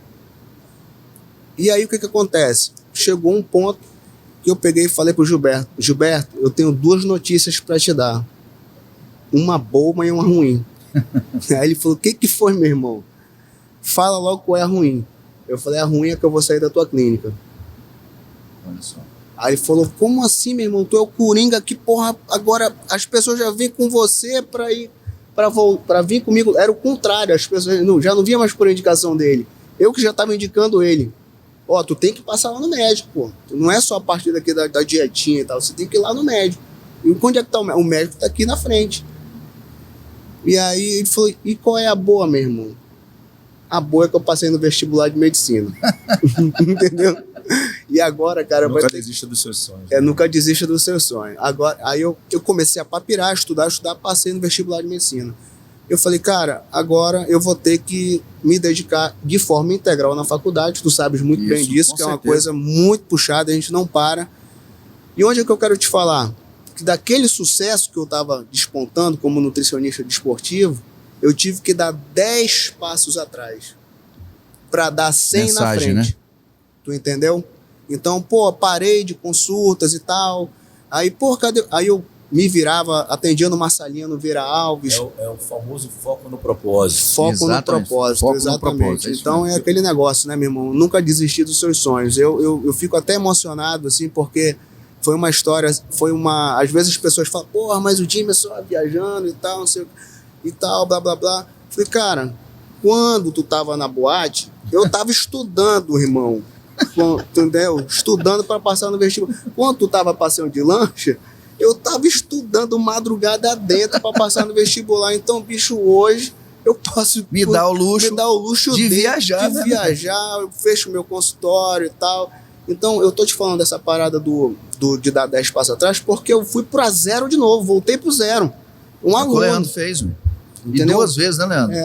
E aí, o que acontece? Chegou um ponto que eu peguei e falei pro Gilberto, eu tenho 2 notícias para te dar. Uma boa e uma ruim. Aí ele falou, o que foi, meu irmão? Fala logo qual é a ruim. Eu falei, a ruim é que eu vou sair da tua clínica. Olha só. Aí ele falou, como assim, meu irmão? Tu é o Coringa que, agora as pessoas já vêm com você pra vir comigo. Era o contrário, as pessoas já não vinham mais por indicação dele. Eu que já estava indicando ele. Tu tem que passar lá no médico, pô. Não é só a partir daqui da dietinha e tal, você tem que ir lá no médico. E onde é que tá o médico? O médico tá aqui na frente. E aí ele falou, e qual é a boa, meu irmão? A boa é que eu passei no vestibular de medicina. Entendeu? E agora, cara... Nunca desista dos seus sonhos. Nunca desista dos seus sonhos. Agora, aí eu comecei a papirar, estudar, passei no vestibular de medicina. Eu falei, cara, agora eu vou ter que me dedicar de forma integral na faculdade. Tu sabes muito bem disso, que é uma coisa muito puxada, a gente não para. E onde é que eu quero te falar? Que daquele sucesso que eu estava despontando como nutricionista desportivo, eu tive que dar 10 passos atrás para dar 100 mensagem, na frente. Né? Tu entendeu? Então, parei de consultas e tal. Aí, cadê? Aí eu me virava, atendia numa salinha no Vieira Alves. É o famoso foco no propósito. Foco no propósito, exatamente. Então é aquele negócio, né, meu irmão? Nunca desistir dos seus sonhos. Eu fico até emocionado, assim, porque foi uma história, às vezes as pessoas falam, mas o Jimmy é só viajando e tal, não sei, e tal, blá, blá, blá. Falei, cara, quando tu tava na boate, eu tava estudando, irmão. entendeu? Estudando para passar no vestibular. Quando tu tava passando de lancha, eu tava estudando madrugada dentro para passar no vestibular. Então, bicho, hoje eu posso Me dá o luxo de viajar, de né? viajar, eu fecho meu consultório e tal. Então, eu tô te falando dessa parada de dar 10 passos atrás, porque eu fui pra zero de novo, voltei pro zero. Um O aluno. Leandro fez, meu. E Entendeu? 2 vezes, né, Leandro?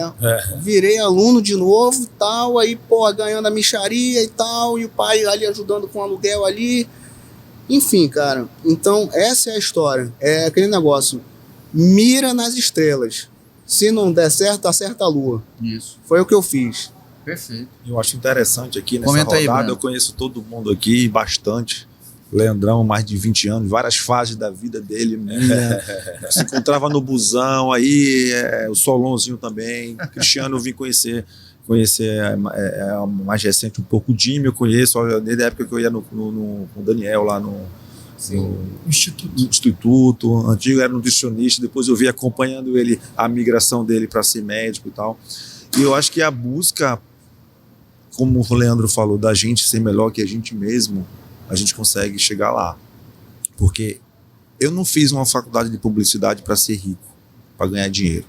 Virei aluno de novo e tal, aí, pô, ganhando a mixaria e tal, e o pai ali ajudando com o aluguel ali. Enfim, cara, então essa é a história. É aquele negócio, mira nas estrelas. Se não der certo, acerta a lua. Isso. Foi o que eu fiz. Perfeito. Eu acho interessante aqui nessa Comenta aí, rodada, Breno. eu conheço todo mundo aqui, bastante. Leandrão, mais de 20 anos, várias fases da vida dele. Se encontrava no busão, aí o Solonzinho também. Cristiano eu vim conhecer mais recente um pouco. O Jimmy eu conheço, desde a época que eu ia com o Daniel lá no instituto. Antigo era nutricionista, depois eu vi acompanhando ele, a migração dele para ser médico e tal. E eu acho que a busca, como o Leandro falou, da gente ser melhor que a gente mesmo, a gente consegue chegar lá. Porque eu não fiz uma faculdade de publicidade para ser rico, para ganhar dinheiro.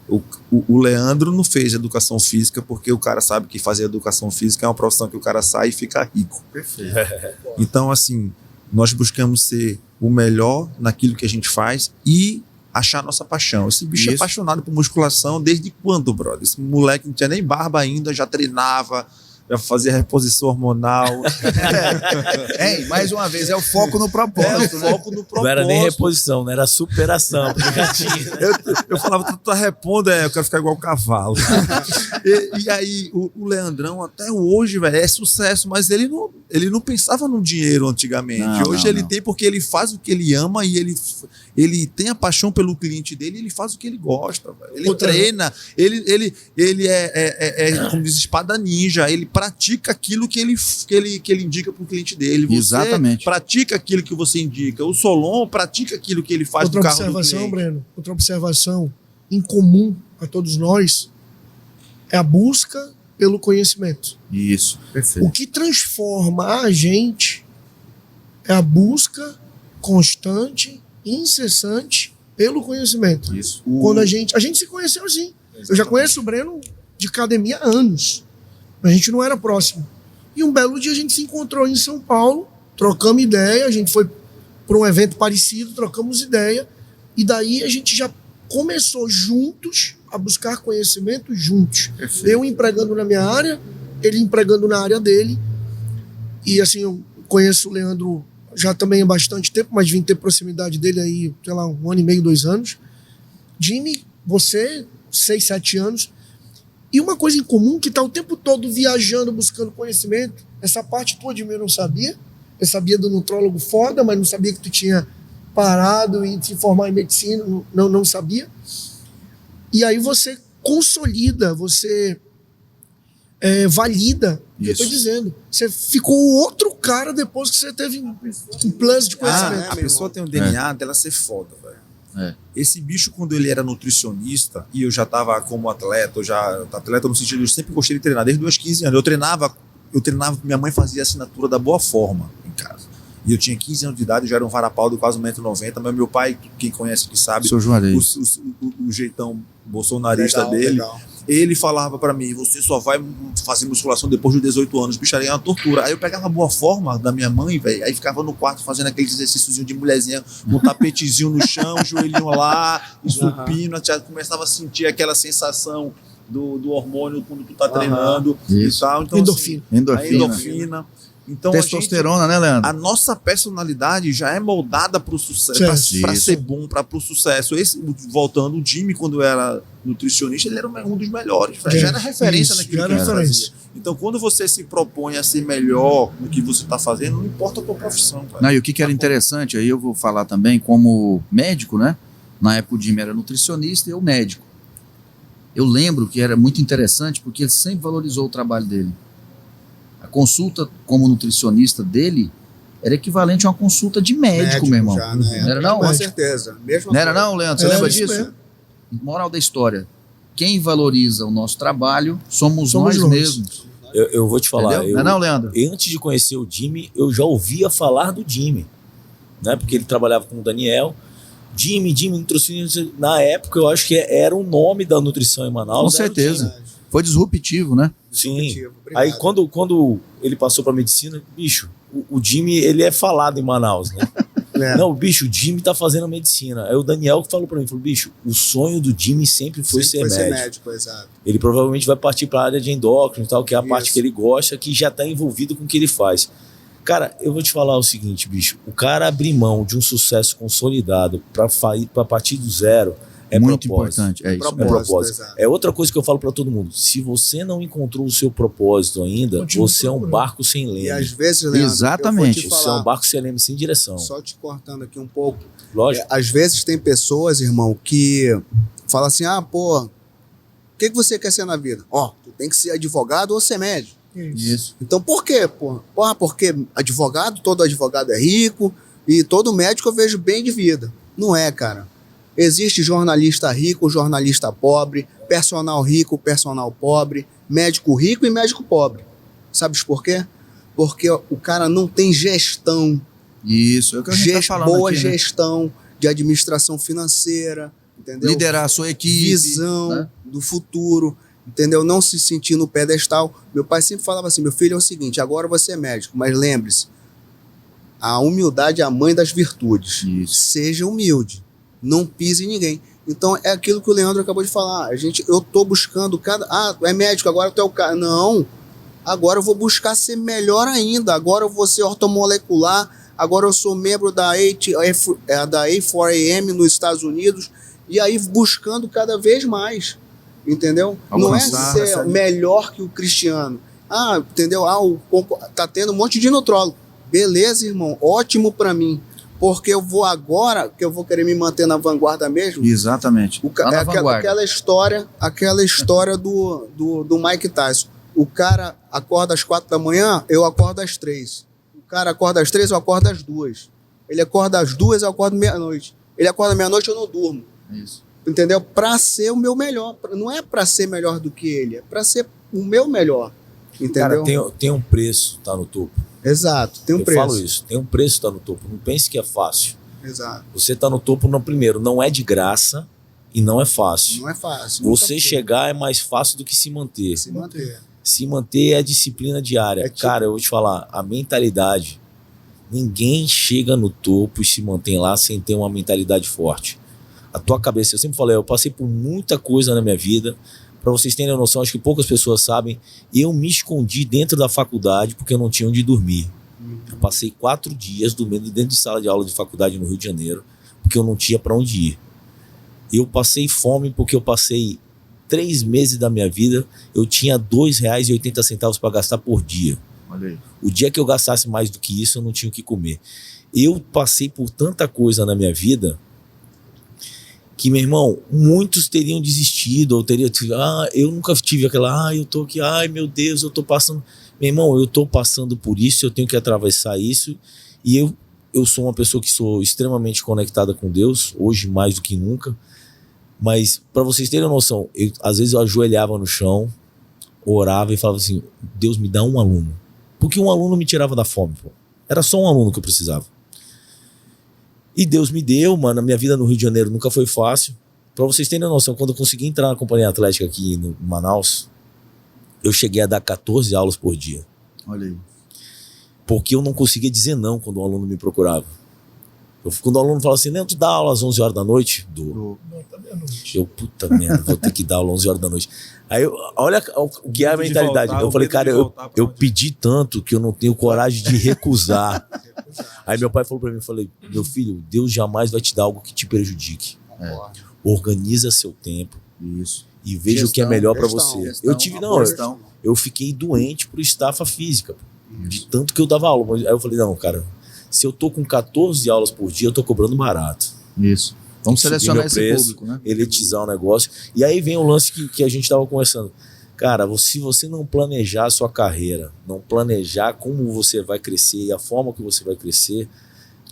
O Leandro não fez educação física porque o cara sabe que fazer educação física é uma profissão que o cara sai e fica rico. Perfeito. Então, assim, nós buscamos ser o melhor naquilo que a gente faz e achar nossa paixão. Esse bicho é Isso. apaixonado por musculação desde quando, brother? Esse moleque não tinha nem barba ainda, já treinava, já fazia reposição hormonal. Mais uma vez, é o foco no propósito, né? Foco no propósito. Não era nem reposição, não era superação, porque já tinha. Eu falava, tu tá repondo, eu quero ficar igual o cavalo. e aí, o Leandrão, até hoje, velho, é sucesso, mas ele não pensava no dinheiro antigamente. Hoje ele tem porque ele faz o que ele ama e ele tem a paixão pelo cliente dele e ele faz o que ele gosta, velho. Ele treina, ele é, como diz, espada ninja, ele pratica aquilo que ele indica pro cliente dele. Você Exatamente. pratica aquilo que você indica. O Solon pratica aquilo que ele faz no carro do cliente. Breno, outra observação em comum a todos nós é a busca pelo conhecimento. Isso. O Perfeito. que transforma a gente é a busca constante, incessante pelo conhecimento. Isso. Quando a gente se conheceu assim. Eu já conheço o Breno de academia há anos. A gente não era próximo. E um belo dia a gente se encontrou em São Paulo, trocamos ideia, a gente foi para um evento parecido, trocamos ideia, e daí a gente já começou juntos a buscar conhecimento juntos. Perfeito. Eu empregando na minha área, ele empregando na área dele. E assim, eu conheço o Leandro já também há bastante tempo, mas vim ter proximidade dele aí, sei lá, 1 ano e meio, 2 anos. Jimmy, você, 6, 7 anos. E uma coisa em comum que tá o tempo todo viajando, buscando conhecimento. Essa parte tua de mim eu não sabia. Eu sabia do nutrólogo foda, mas não sabia que tu tinha parado e se formar em medicina, não sabia. E aí você consolida, você valida o que eu tô dizendo. Você ficou outro cara depois que você teve um plus de conhecimento. A pessoa tem um DNA dela ser foda, velho. Esse bicho, quando ele era nutricionista, e eu já tava como atleta, atleta no sentido de eu sempre gostei de treinar, desde os 15 anos. Eu treinava, minha mãe fazia assinatura da Boa Forma em casa. E eu tinha 15 anos de idade, já era um varapau de quase 1,90 m, mas meu pai, quem conhece que sabe, Seu Juarez. o jeitão bolsonarista dele, legal. ele falava pra mim, você só vai fazer musculação depois dos 18 anos, bicho, era uma tortura. Aí eu pegava a Boa Forma da minha mãe, velho, aí ficava no quarto fazendo aqueles exercícios de mulherzinha, com um tapetezinho no chão, joelhinho lá, e supino, começava a sentir aquela sensação do hormônio quando tu tá treinando e Isso. tal. Então, Endorfina. a endorfina. Então, Testosterona, né, Leandro? a nossa personalidade já é moldada para o sucesso, para Isso. ser bom, para o sucesso. Voltando, o Jimmy, quando era nutricionista, ele era um dos melhores, já era referência naquilo já que era ele referência. fazia. Então, quando você se propõe a ser melhor no que você está fazendo, não importa a tua profissão. Cara. Não, e o que era interessante, aí eu vou falar também como médico, né? Na época o Jimmy era nutricionista e eu médico. Eu lembro que era muito interessante porque ele sempre valorizou o trabalho dele. A consulta como nutricionista dele era equivalente a uma consulta de médico, meu irmão. Já, né? Não era não? Com certeza. Mesma Não era coisa. não, Leandro? Você lembra isso disso? mesmo. Moral da história. Quem valoriza o nosso trabalho somos Somos nós nós. mesmos. Eu vou te falar. Entendeu? Não, Leandro? Antes de conhecer o Jimmy, eu já ouvia falar do Jimmy, né? Porque ele trabalhava com o Daniel. Jimmy, nutricionista. Na época, eu acho que era o nome da nutrição em Manaus. Com certeza. Foi disruptivo, né? Sim. Aí quando ele passou pra medicina, bicho, o Jimmy, ele é falado em Manaus, né? Não, bicho, o Jimmy tá fazendo medicina. Aí o Daniel que falou pra mim, falou, bicho, o sonho do Jimmy sempre foi ser médico. Exato. Ele provavelmente vai partir pra área de endócrino e tal, que é a parte que ele gosta, que já tá envolvido com o que ele faz. Cara, eu vou te falar o seguinte, bicho, o cara abrir mão de um sucesso consolidado pra partir do zero é muito propósito. Importante. É isso. É propósito. É outra coisa que eu falo pra todo mundo. Se você não encontrou o seu propósito ainda, você é um barco sem leme. E às vezes, Leandro, exatamente. Você é um barco sem leme, sem direção. Só te cortando aqui um pouco. Lógico. Às vezes tem pessoas, irmão, que falam assim, o que você quer ser na vida? Tu tem que ser advogado ou ser médico. Isso. Então por quê, porra? Porque todo advogado é rico e todo médico eu vejo bem de vida. Não é, cara. Existe jornalista rico, jornalista pobre, personal rico, personal pobre, médico rico e médico pobre. Sabes por quê? Porque o cara não tem gestão. Isso, é o que a gente tá falando boa aqui, né? gestão de administração financeira, entendeu? Liderar a sua equipe. Visão, né, do futuro, entendeu? Não se sentir no pedestal. Meu pai sempre falava assim, meu filho, é o seguinte, agora você é médico, mas lembre-se, a humildade é a mãe das virtudes. Isso. Seja humilde. Não pise em ninguém. Então é aquilo que o Leandro acabou de falar. Eu tô buscando é médico, agora tu é o cara. Não. Agora eu vou buscar ser melhor ainda. Agora eu vou ser ortomolecular. Agora eu sou membro da A4AM nos Estados Unidos. E aí buscando cada vez mais. Entendeu? Não é ser melhor que o Cristiano. Entendeu? Tá tendo um monte de nutrólogo. Beleza, irmão. Ótimo pra mim. Porque eu vou agora, que eu vou querer me manter na vanguarda mesmo. Exatamente. Aquela história do Mike Tyson. O cara acorda às 4 da manhã, eu acordo às 3. O cara acorda às 3, eu acordo às 2. Ele acorda às 2, eu acordo meia-noite. Ele acorda meia-noite, eu não durmo. Isso. Entendeu? Pra ser o meu melhor. Não é pra ser melhor do que ele, é pra ser o meu melhor. Entendeu? Cara, tem um preço, tá no topo. Exato, tem um preço. Eu falo isso, tem um preço estar no topo. Não pense que é fácil. Exato. Você tá no topo no primeiro, não é de graça e não é fácil. Não é fácil. Você chegar é mais fácil do que se manter. Se manter é a disciplina diária. Cara, eu vou te falar, a mentalidade, ninguém chega no topo e se mantém lá sem ter uma mentalidade forte. A tua cabeça, eu sempre falei, eu passei por muita coisa na minha vida. Para vocês terem noção, acho que poucas pessoas sabem, eu me escondi dentro da faculdade porque eu não tinha onde dormir. Eu passei 4 dias dormindo dentro de sala de aula de faculdade no Rio de Janeiro, porque eu não tinha para onde ir. Eu passei fome porque eu passei 3 meses da minha vida, eu tinha R$ 2,80 para gastar por dia. Olha aí. O dia que eu gastasse mais do que isso, eu não tinha o que comer. Eu passei por tanta coisa na minha vida que, meu irmão, muitos teriam desistido, ou teriam, eu nunca tive aquela, eu tô aqui, meu Deus, eu tô passando. Meu irmão, eu tô passando por isso, eu tenho que atravessar isso, e eu sou uma pessoa que sou extremamente conectada com Deus, hoje mais do que nunca, mas para vocês terem noção, às vezes eu ajoelhava no chão, orava e falava assim, Deus me dá um aluno, porque um aluno me tirava da fome, pô. Era só um aluno que eu precisava. E Deus me deu, mano, a minha vida no Rio de Janeiro nunca foi fácil. Pra vocês terem noção, quando eu consegui entrar na Companhia Atlética aqui no Manaus, eu cheguei a dar 14 aulas por dia. Olha aí. Porque eu não conseguia dizer não quando o aluno me procurava. Quando o aluno fala assim, tu dá aula às 11 horas da noite? Eu, puta merda, vou ter que dar aula às 11 horas da noite. Aí, olha o que é a mentalidade. Eu falei, cara, eu pedi tanto que eu não tenho coragem de recusar. Aí meu pai falou pra mim, falei, meu filho, Deus jamais vai te dar algo que te prejudique. Organiza seu tempo. Isso. E veja o que é melhor pra você. Eu fiquei doente por estafa física, de tanto que eu dava aula. Aí eu falei, não, cara, se eu tô com 14 aulas por dia, eu tô cobrando barato. Isso. Vamos selecionar esse preço, público, né? Elitizar o negócio. E aí vem o lance que a gente tava conversando. Cara, se você não planejar a sua carreira, não planejar como você vai crescer e a forma que você vai crescer,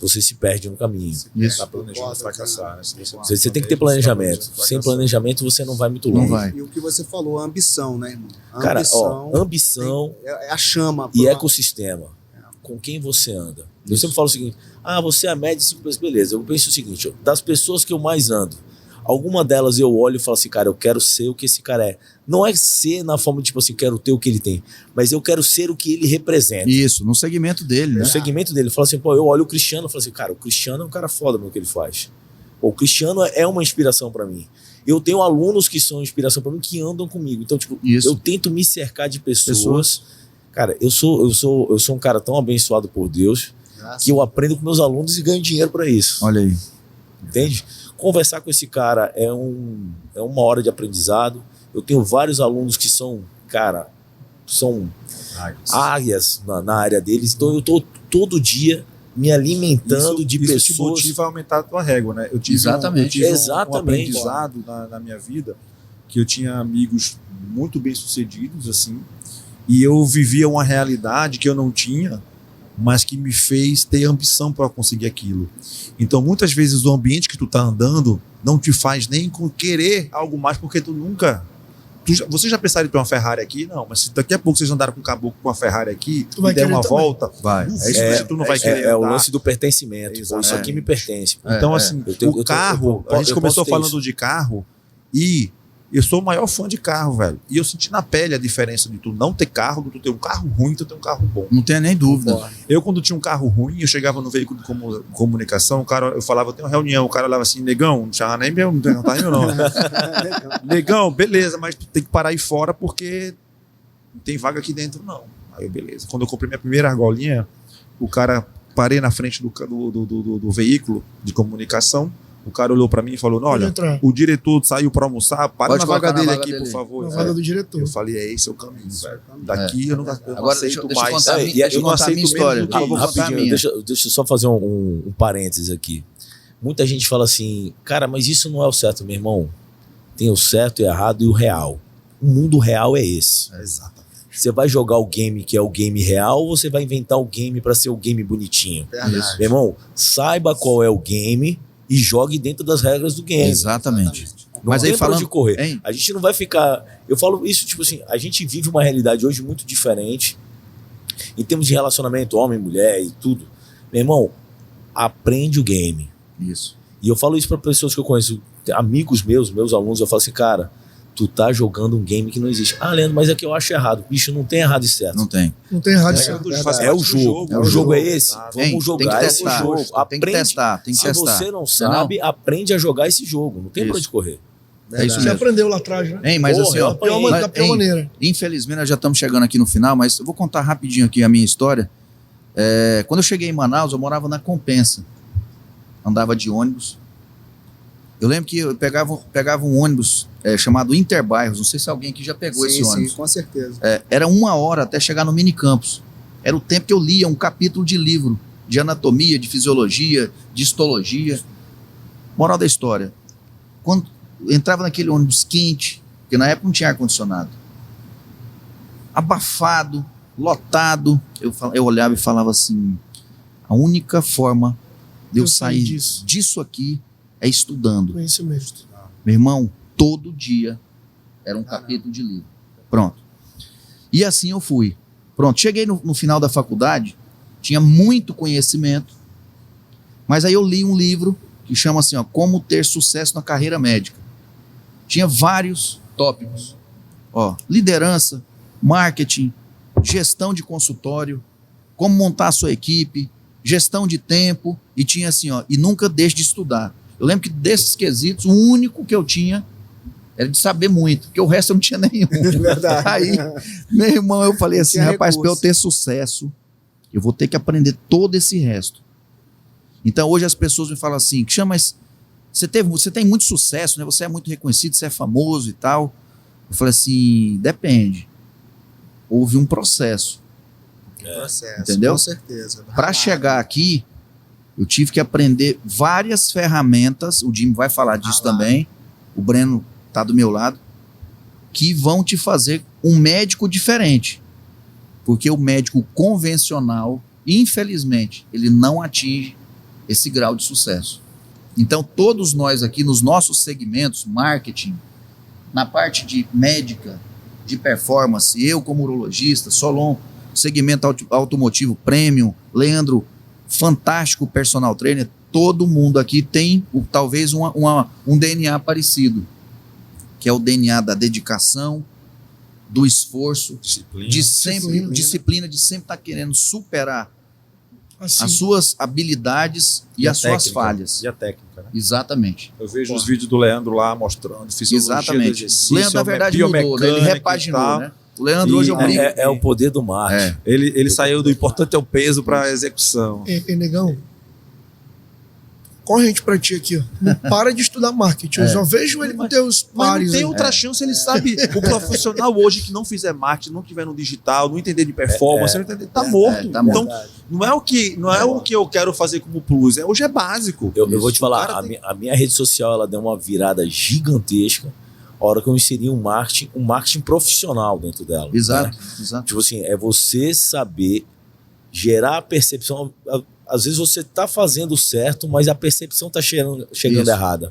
você se perde no caminho. Isso. Tá planejando fracassar, né? Se Você tem que ter planejamento. Sem planejamento você não vai muito Não longe. vai. E o que você falou, a ambição, né, irmão? A Cara, ambição, ambição é a chama. e pra- ecossistema. Com quem você anda. Eu sempre falo o seguinte, você é a média de 5 pessoas, beleza. Eu penso o seguinte, das pessoas que eu mais ando, alguma delas eu olho e falo assim, cara, eu quero ser o que esse cara é. Não é ser na forma de, tipo assim, quero ter o que ele tem, mas eu quero ser o que ele representa. Isso, no segmento dele, né? No segmento dele, eu falo assim, eu olho o Cristiano e falo assim, cara, o Cristiano é um cara foda no que ele faz. O Cristiano é uma inspiração pra mim. Eu tenho alunos que são inspiração pra mim, que andam comigo. Então, tipo, Isso. eu tento me cercar de pessoas. Cara, eu sou um cara tão abençoado por Deus Graças que eu aprendo com meus alunos e ganho dinheiro pra isso. Olha aí. Entende? Conversar com esse cara é uma hora de aprendizado. Eu tenho vários alunos que são, cara, são áreas na área deles. Então eu tô todo dia me alimentando de isso te pessoas. motiva a aumentar a tua régua, né? Eu tive Exatamente. eu tive um Exatamente. aprendizado na minha vida, que eu tinha amigos muito bem-sucedidos, assim, e eu vivia uma realidade que eu não tinha, mas que me fez ter ambição para conseguir aquilo. Então, muitas vezes, o ambiente que tu tá andando não te faz nem querer algo mais, porque tu nunca... Você já pensaram em ter uma Ferrari aqui? Não, mas se daqui a pouco vocês andaram com um caboclo com uma Ferrari aqui Tu vai e der querer uma também. volta, Vai. é isso que tu não vai querer É o andar. lance do pertencimento. Pô, isso aqui me pertence. Pô. Então, assim, Eu o carro, a gente começou falando de carro e eu sou o maior fã de carro, velho. E eu senti na pele a diferença de tu não ter carro, de tu ter um carro ruim e tu ter um carro bom. Não tenha nem dúvida. Eu, quando tinha um carro ruim, eu chegava no veículo de comunicação, o cara, eu falava, tem uma reunião, o cara olhava assim, negão, não chamava nem meu, não tá meu nome. Negão, beleza, mas tu tem que parar aí fora porque não tem vaga aqui dentro, não. Aí eu, beleza. Quando eu comprei minha primeira argolinha, o cara, parei na frente do veículo de comunicação, o cara olhou pra mim e falou, Pode olha, entrar. o diretor saiu pra almoçar, para Pode na vaga colocar na dele vaga aqui, dele. por favor. Na vaga do diretor. Eu falei, esse é o caminho, velho. Daqui eu não Agora aceito deixa eu mais. contar, É, deixa eu eu não contar a minha aceito história. menos do que- Eu vou contar a Rapidinho, minha. deixa eu só fazer um parênteses aqui. Muita gente fala assim, cara, mas isso não é o certo, meu irmão. Tem o certo e o errado e o real. O mundo real é esse. Exatamente. Você vai jogar o game que é o game real ou você vai inventar o game pra ser o game bonitinho? Verdade. Meu irmão, saiba qual é o game e jogue dentro das regras do game. Exatamente. Não Mas aí tem pra falando, onde correr. hein? A gente não vai ficar... Eu falo isso, tipo assim, a gente vive uma realidade hoje muito diferente em termos de relacionamento, homem, mulher e tudo. Meu irmão, aprende o game. Isso. E eu falo isso para pessoas que eu conheço, amigos meus alunos, eu falo assim, cara, tu tá jogando um game que não existe. Ah, Leandro, mas é que eu acho errado. Bicho, não tem errado e certo. Não tem. Não tem errado É, certo. faz É parte o do jogo. É O o jogo jogo. é esse. Exato. Vamos Tem jogar que esse testar. jogo. Tem que Aprende. testar, tem que Se testar. você não sabe, aprende a jogar esse jogo. Não tem pra Isso. onde correr. É isso Você mesmo. aprendeu lá atrás, né? Hein, mas Porra, assim, eu ó, apanhei. mas, Da pior hein, maneira. infelizmente nós já estamos chegando aqui no final, mas eu vou contar rapidinho aqui a minha história. Quando eu cheguei em Manaus, eu morava na Compensa. Andava de ônibus. Eu lembro que eu pegava um ônibus chamado Interbairros. Não sei se alguém aqui já pegou esse ônibus. Sim, com certeza. Era 1 hora até chegar no Minicampus. Era o tempo que eu lia um capítulo de livro de anatomia, de fisiologia, de histologia. Moral da história. Quando eu entrava naquele ônibus quente, porque na época não tinha ar-condicionado, abafado, lotado, eu olhava e falava assim, a única forma de eu Eu saí sair disso aqui é estudando. Conhecimento. Meu irmão, todo dia era um capítulo de livro. Pronto. E assim eu fui. Pronto, cheguei no final da faculdade, tinha muito conhecimento, mas aí eu li um livro que chama assim, ó, Como Ter Sucesso na Carreira Médica. Tinha vários tópicos. Ó, liderança, marketing, gestão de consultório, como montar a sua equipe, gestão de tempo, e tinha assim, ó, e nunca deixe de estudar. Eu lembro que desses quesitos, o único que eu tinha era de saber muito, porque o resto eu não tinha nenhum. Verdade. Aí, meu irmão, eu falei assim, Tinha rapaz, para eu recurso. ter sucesso, eu vou ter que aprender todo esse resto. Então hoje as pessoas me falam assim, chama, mas você tem muito sucesso, né? Você é muito reconhecido, você é famoso e tal. Eu falei assim, depende. Houve um processo. Processo, Entendeu? com certeza. Para chegar aqui, eu tive que aprender várias ferramentas, o Jimmy vai falar disso também, o Breno está do meu lado, que vão te fazer um médico diferente. Porque o médico convencional, infelizmente, ele não atinge esse grau de sucesso. Então, todos nós aqui nos nossos segmentos, marketing, na parte de médica, de performance, eu como urologista, Solon, segmento automotivo premium, Leandro, fantástico personal trainer, todo mundo aqui tem talvez um DNA parecido, que é o DNA da dedicação, do esforço, disciplina de sempre estar querendo superar Assim, as suas habilidades e as suas falhas. E a técnica, né? Exatamente. Eu vejo os vídeos do Leandro lá mostrando fisiologia do Exatamente. exercício, Leandro, na verdade, mudou, né? Ele biomecânica repaginou, e tal. né? O Leandro hoje é um brinco. É o poder do marketing. Ele saiu do importante é o peso para a execução. Negão, corrente pra ti aqui, ó. Não para de estudar marketing. Eu só vejo ele com teus Mas pares. não tem aí. outra chance, ele sabe. O profissional hoje que não fizer marketing, não tiver no digital, não entender de performance, não entender, tá morto. tá Então, Verdade. não é o que eu quero fazer como plus, hoje é básico. Eu vou te falar, O cara tem- a minha rede social ela deu uma virada gigantesca a hora que eu inseri um marketing profissional dentro dela. Exato, né? exato. Tipo assim, é você saber gerar a percepção. Às vezes você tá fazendo certo, mas a percepção tá chegando Isso. errada.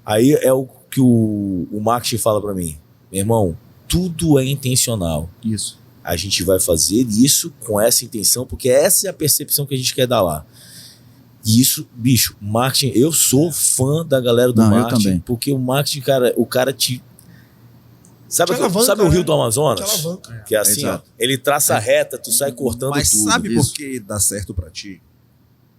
Aí é o que o marketing fala para mim. Meu irmão, tudo é intencional. Isso. A gente vai fazer isso com essa intenção, porque essa é a percepção que a gente quer dar lá. E isso, bicho, marketing, eu sou fã da galera do Não, eu marketing, também. porque o marketing, cara, o cara te... Sabe, Te alavanca, sabe o Rio né? do Amazonas? Te alavanca. Que é assim, ó, Exato. ele traça reta, tu sai cortando Mas tudo. sabe isso. por que dá certo pra ti?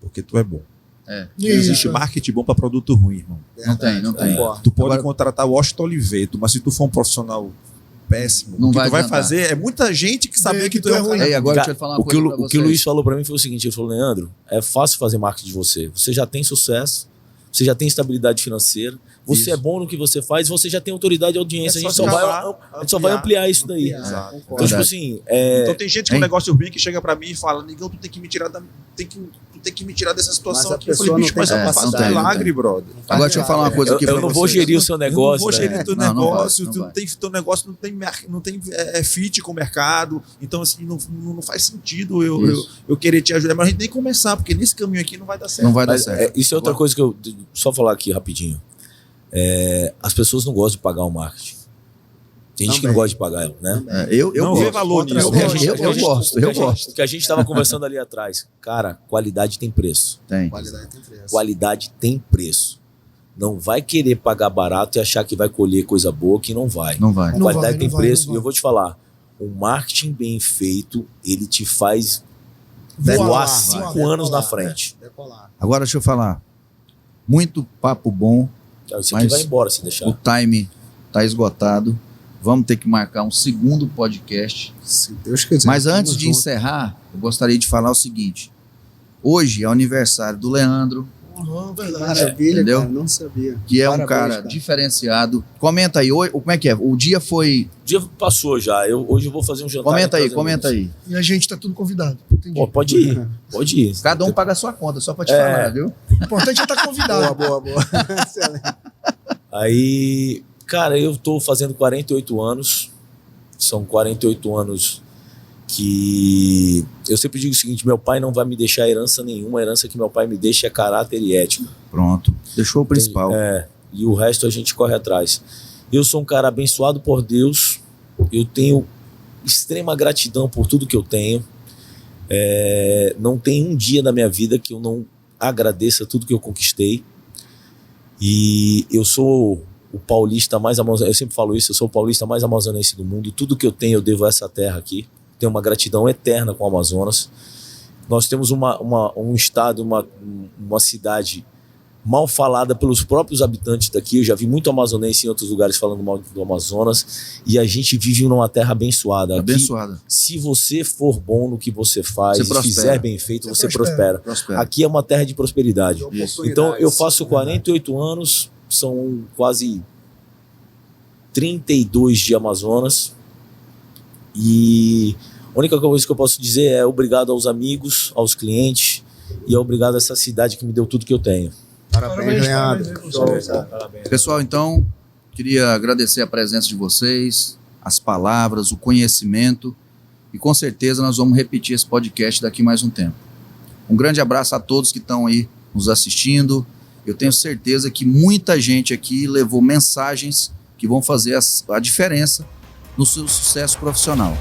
Porque tu é bom. Não Isso. existe marketing bom pra produto ruim, irmão. Não tem, não tem. Concordo. Tu pode Agora- contratar o Washington Oliveto, mas se tu for um profissional péssimo, Não o que vai tu vai adiantar. fazer é muita gente que saber É, que tu é ruim. Ei, agora Cara, deixa eu falar uma o que, coisa o pra que o vocês. Luiz falou pra mim foi o seguinte, ele falou, Leandro, é fácil fazer marketing de você. Você já tem sucesso, você já tem estabilidade financeira, você Isso. é bom no que você faz, você já tem autoridade e audiência. É a gente só a gente só vai ampliar isso daí. Exato. Então, Verdade. tipo assim, Então tem gente com Hein? negócio ruim que chega pra mim e fala, Negão, tu tem que me tirar dessa situação Mas a aqui. Eu falei, pessoa bicho, não mas tem eu não faço capacidade, não milagre, tem. brother. Agora deixa eu falar uma coisa aqui eu pra não vocês. vou gerir o seu Eu não negócio. vou gerir né? teu Não, não vai, negócio, não tu vai. não tem, teu negócio não tem fit com o mercado, então assim, não faz sentido Isso. eu querer te ajudar, mas a gente nem começar, porque nesse caminho aqui não vai dar certo. Não vai dar Mas, certo. isso é outra coisa que eu... Só falar aqui rapidinho. As pessoas não gostam de pagar o marketing. Tem gente que não Também. gosta de pagar, né? Eu Não gosto. vê valor nisso. Eu gosto, eu gosto. O que a gente estava conversando ali atrás. Cara, qualidade tem preço. Tem. Qualidade tem preço. Qualidade tem preço. Não vai querer pagar barato e achar que vai colher coisa boa que não vai. Não vai. Não Qualidade vai, tem não vai, preço. não E eu vai. vou te falar, o marketing bem feito, ele te faz Voar, voar voar, 5 anos na decolar, frente. Decolar. Agora deixa eu falar. Muito papo bom. Isso Mas aqui vai embora se deixar. O time tá esgotado. Vamos ter que marcar um segundo podcast. Se Deus quiser. Mas tamo antes de junto. encerrar, eu gostaria de falar o seguinte. Hoje é o aniversário do Leandro, Não, verdade. Maravilha, Entendeu? cara, não sabia. que é um Parabéns, cara diferenciado. Comenta aí, como é que é? O dia foi... O dia passou já. Hoje eu vou fazer um jantar. Comenta aí, em casa, comenta amigos. aí. E a gente tá tudo convidado. Entendi. Pô, pode ir. Pode ir. Cada um paga a sua conta, só pra te falar, viu? O importante é estar convidado. Boa. Excelente. Aí, cara, eu tô fazendo 48 anos. São 48 anos que eu sempre digo o seguinte, meu pai não vai me deixar herança nenhuma, a herança que meu pai me deixa é caráter e ética. Pronto. Deixou o principal. E o resto a gente corre atrás. Eu sou um cara abençoado por Deus, eu tenho extrema gratidão por tudo que eu tenho. Não tem um dia na minha vida que eu não agradeça tudo que eu conquistei. E eu sou o paulista mais amazonense, eu sempre falo isso, eu sou o paulista mais amazonense do mundo. Tudo que eu tenho eu devo a essa terra aqui. Tenho uma gratidão eterna com o Amazonas. Nós temos um estado, uma cidade mal falada pelos próprios habitantes daqui. Eu já vi muito amazonense em outros lugares falando mal do Amazonas. E a gente vive numa terra abençoada. Aqui, Abençoada. se você for bom no que você faz Você e prospera. fizer bem feito, você prospera. Prospera. Aqui é uma terra de prosperidade. De oportunidades. Então eu faço 48 anos, são quase 32 de Amazonas. E a única coisa que eu posso dizer é obrigado aos amigos, aos clientes e obrigado a essa cidade que me deu tudo que eu tenho. Parabéns, Leandro. parabéns, Show, parabéns. cara. Pessoal, então, queria agradecer a presença de vocês, as palavras, o conhecimento, e com certeza nós vamos repetir esse podcast daqui mais um tempo. Um grande abraço a todos que estão aí nos assistindo. Eu tenho certeza que muita gente aqui levou mensagens que vão fazer a diferença no seu sucesso profissional.